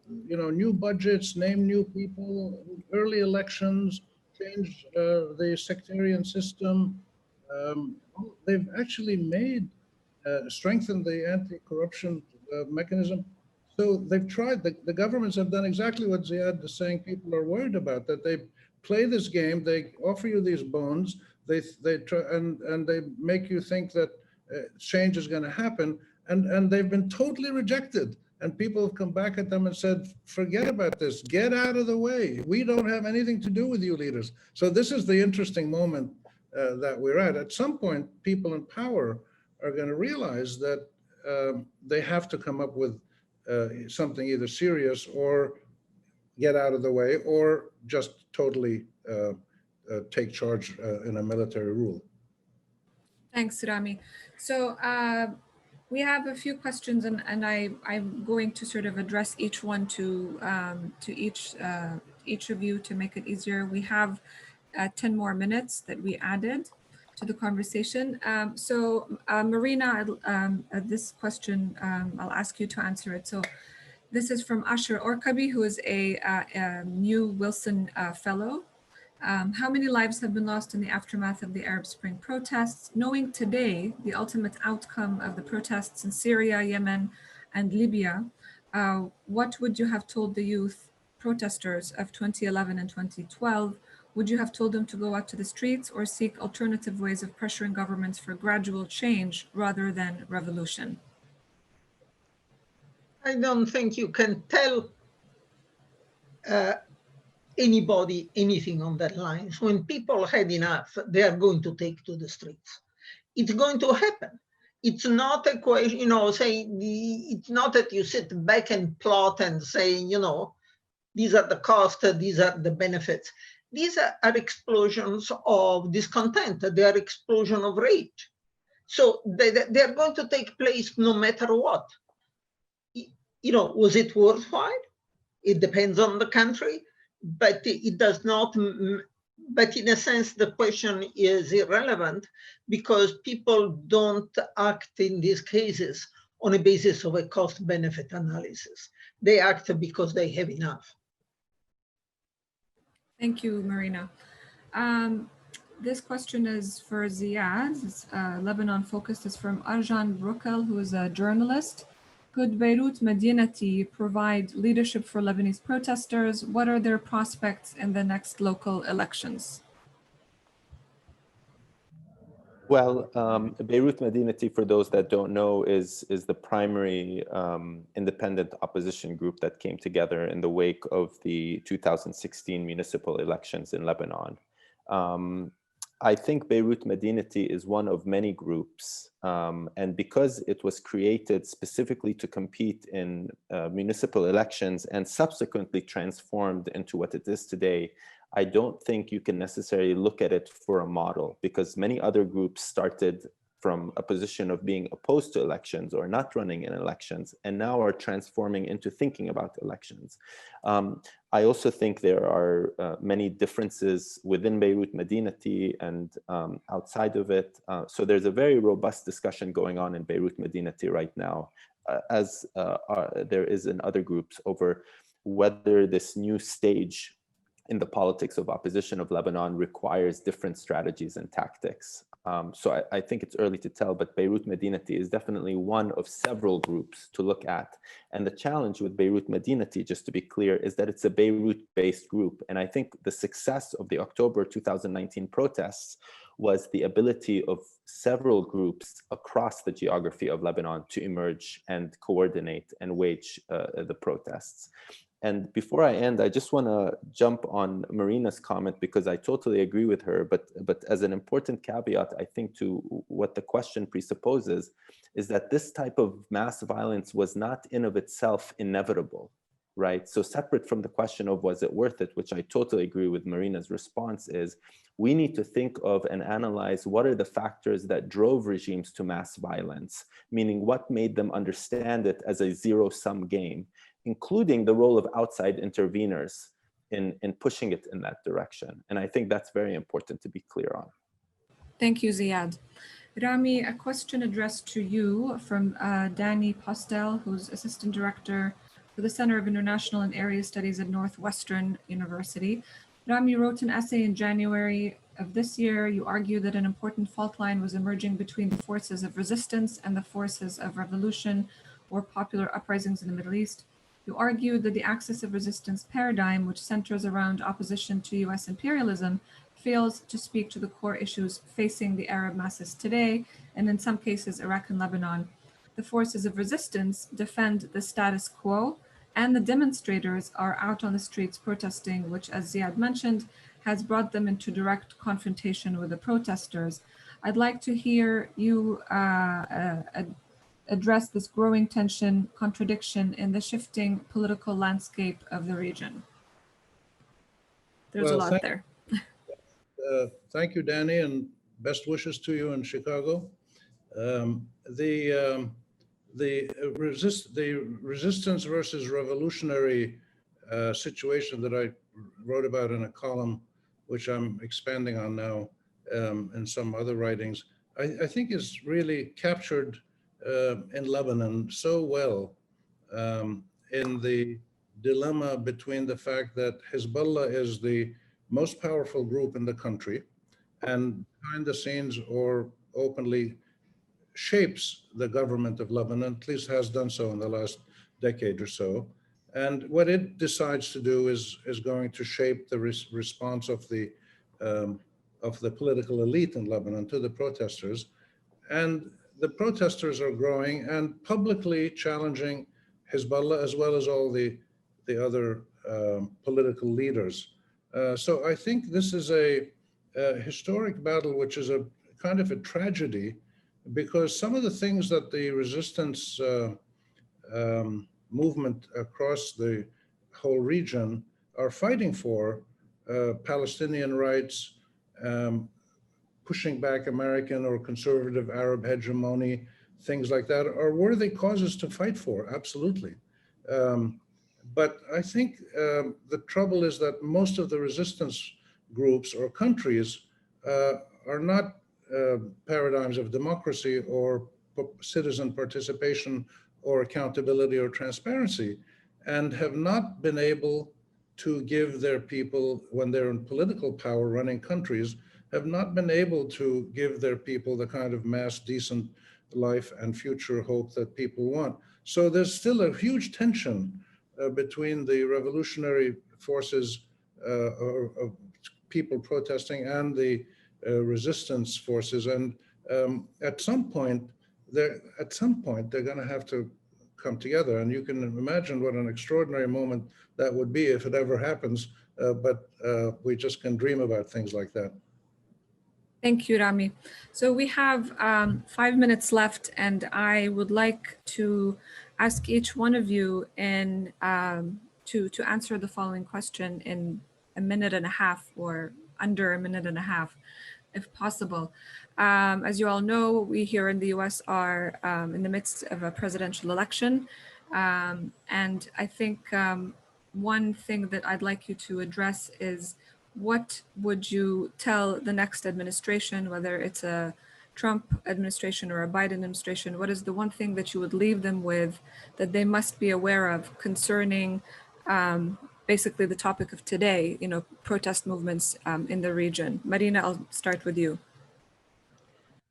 new budgets, name new people, early elections, change the sectarian system. They've actually made, strengthened the anti-corruption mechanism. So they've tried, the governments have done exactly what Ziad is saying people are worried about, that they play this game, they offer you these bonds, they try, and they make you think that change is going to happen, and they've been totally rejected. And people have come back at them and said, forget about this, get out of the way. We don't have anything to do with you leaders. So this is the interesting moment that we're at. At some point, people in power are going to realize that they have to come up with something either serious or get out of the way, or just totally take charge in a military rule. Thanks, Rami. So we have a few questions, and I'm going to sort of address each one to each of you to make it easier. We have 10 more minutes that we added to the conversation. So Marina, this question, I'll ask you to answer it. So this is from Asher Orkabi, who is a new Wilson Fellow. How many lives have been lost in the aftermath of the Arab Spring protests? Knowing today the ultimate outcome of the protests in Syria, Yemen, and Libya, what would you have told the youth protesters of 2011 and 2012? Would you have told them to go out to the streets or seek alternative ways of pressuring governments for gradual change rather than revolution? I don't think you can tell anybody anything on that line. So when people had enough, they are going to take to the streets. It's going to happen. It's not a question, it's not that you sit back and plot and say, these are the costs, these are the benefits. These are explosions of discontent. They are explosion of rage. So they're going to take place no matter what. Was it worthwhile? It depends on the country, but it does not. But in a sense, the question is irrelevant because people don't act in these cases on a basis of a cost-benefit analysis. They act because they have enough. Thank you, Marina. This question is for Ziad. It's Lebanon focused. Is from Arjan Brukel, who is a journalist. Could Beirut Medinati provide leadership for Lebanese protesters? What are their prospects in the next local elections? Well, Beirut Medinati, for those that don't know, is the primary independent opposition group that came together in the wake of the 2016 municipal elections in Lebanon. I think Beirut Medinati is one of many groups, and because it was created specifically to compete in municipal elections and subsequently transformed into what it is today, I don't think you can necessarily look at it for a model, because many other groups started from a position of being opposed to elections or not running in elections, and now are transforming into thinking about elections. I also think there are many differences within Beirut Medinati and outside of it. So there's a very robust discussion going on in Beirut Medinati right now, as there is in other groups, over whether this new stage in the politics of opposition of Lebanon requires different strategies and tactics. So I think it's early to tell, but Beirut Medinati is definitely one of several groups to look at. And the challenge with Beirut Medinati, just to be clear, is that it's a Beirut-based group. And I think the success of the October 2019 protests was the ability of several groups across the geography of Lebanon to emerge and coordinate and wage the protests. And before I end, I just want to jump on Marina's comment, because I totally agree with her. But as an important caveat, I think, to what the question presupposes, is that this type of mass violence was not in of itself inevitable, right? So separate from the question of was it worth it, which I totally agree with Marina's response, is we need to think of and analyze what are the factors that drove regimes to mass violence, meaning what made them understand it as a zero-sum game, including the role of outside interveners in pushing it in that direction. And I think that's very important to be clear on. Thank you, Ziad. Rami, a question addressed to you from Danny Postel, who's Assistant Director for the Center of International and Area Studies at Northwestern University. Rami wrote an essay in January of this year. You argue that an important fault line was emerging between the forces of resistance and the forces of revolution or popular uprisings in the Middle East. You argue that the axis of resistance paradigm, which centers around opposition to US imperialism, fails to speak to the core issues facing the Arab masses today, and in some cases, Iraq and Lebanon. The forces of resistance defend the status quo, and the demonstrators are out on the streets protesting, which, as Ziad mentioned, has brought them into direct confrontation with the protesters. I'd like to hear you address this growing tension, contradiction in the shifting political landscape of the region. There's a lot there. Thank you, Danny, and best wishes to you in Chicago. The resistance versus revolutionary situation that I wrote about in a column, which I'm expanding on now in some other writings, I think is really captured in Lebanon so well, in the dilemma between the fact that Hezbollah is the most powerful group in the country and behind the scenes or openly shapes the government of Lebanon, at least has done so in the last decade or so. And what it decides to do is going to shape the response of the political elite in Lebanon to the protesters. And the protesters are growing and publicly challenging Hezbollah, as well as all the other political leaders. So I think this is a historic battle, which is a kind of a tragedy, because some of the things that the resistance movement across the whole region are fighting for, Palestinian rights, pushing back American or conservative Arab hegemony, things like that, are worthy causes to fight for, absolutely. But I think the trouble is that most of the resistance groups or countries are not paradigms of democracy or citizen participation or accountability or transparency, and have not been able to give their people, when they're in political power running countries, have not been able to give their people the kind of mass, decent life and future hope that people want. So there's still a huge tension between the revolutionary forces of people protesting and the resistance forces. And at some point, they're going to have to come together. And you can imagine what an extraordinary moment that would be if it ever happens. But we just can dream about things like that. Thank you, Rami. So we have 5 minutes left, and I would like to ask each one of you to answer the following question in a minute and a half or under a minute and a half, if possible. As you all know, we here in the US are in the midst of a presidential election. And I think one thing that I'd like you to address is, what would you tell the next administration, whether it's a Trump administration or a Biden administration, what is the one thing that you would leave them with that they must be aware of concerning basically the topic of today, protest movements in the region? Marina, I'll start with you.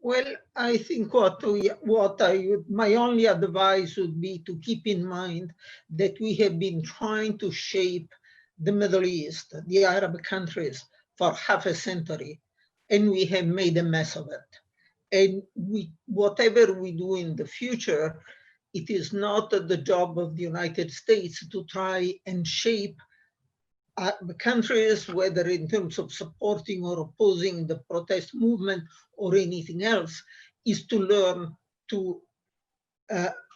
Well, I think my only advice would be to keep in mind that we have been trying to shape the Middle East, the Arab countries, for half a century, and we have made a mess of it. And whatever we do in the future, it is not the job of the United States to try and shape the countries, whether in terms of supporting or opposing the protest movement or anything else, is to learn to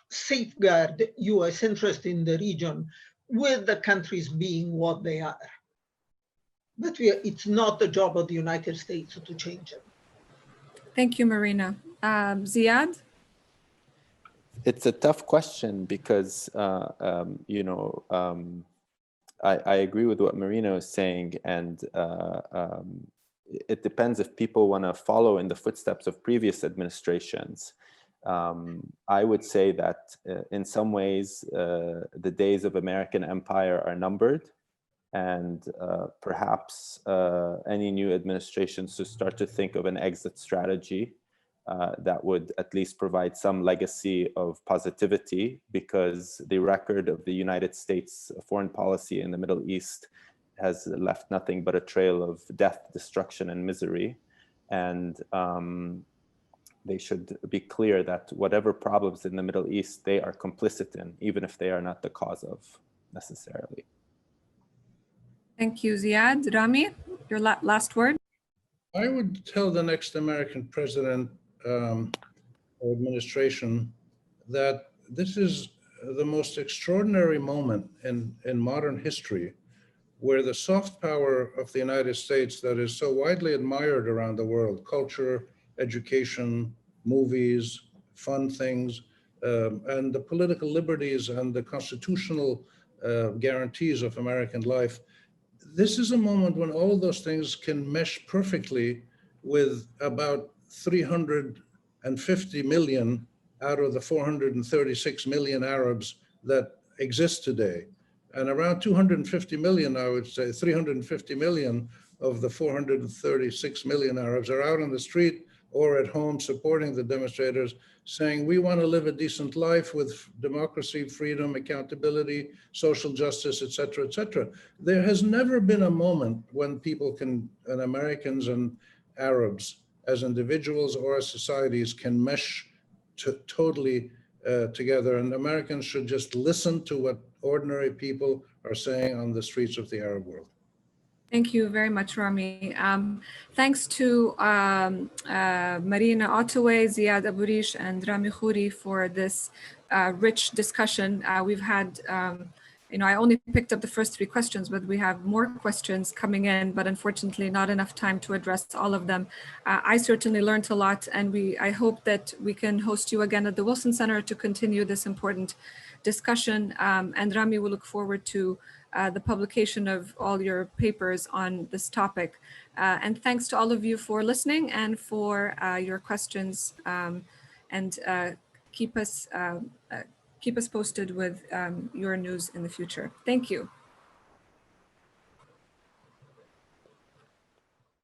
safeguard US interest in the region, with the countries being what they are. But it's not the job of the United States to change it. Thank you, Marina. Ziad? It's a tough question because, I agree with what Marina was saying, and it depends if people want to follow in the footsteps of previous administrations. I would say that in some ways, the days of American empire are numbered, and perhaps any new administration should start to think of an exit strategy that would at least provide some legacy of positivity, because the record of the United States foreign policy in the Middle East has left nothing but a trail of death, destruction, and misery. And they should be clear that whatever problems in the Middle East, they are complicit in, even if they are not the cause of necessarily. Thank you, Ziad. Rami, your last word? I would tell the next American president or administration that this is the most extraordinary moment in modern history, where the soft power of the United States, that is so widely admired around the world, culture, education, movies, fun things, and the political liberties and the constitutional guarantees of American life, this is a moment when all of those things can mesh perfectly with about 350 million out of the 436 million Arabs that exist today. And around 250 million, I would say 350 million of the 436 million Arabs are out on the street or at home supporting the demonstrators, saying, we want to live a decent life with democracy, freedom, accountability, social justice, et cetera, et cetera. There has never been a moment when people can, and Americans and Arabs, as individuals or as societies, can mesh totally together. And Americans should just listen to what ordinary people are saying on the streets of the Arab world. Thank you very much, Rami. Thanks to Marina, Ottaway, Ziad Abu Rish, and Rami Khouri for this rich discussion. We've had, I only picked up the first 3 questions, but we have more questions coming in, but unfortunately not enough time to address all of them. I certainly learned a lot, and I hope that we can host you again at the Wilson Center to continue this important discussion. And Rami, will look forward to the publication of all your papers on this topic. And thanks to all of you for listening and for your questions, and keep us posted with your news in the future. Thank you.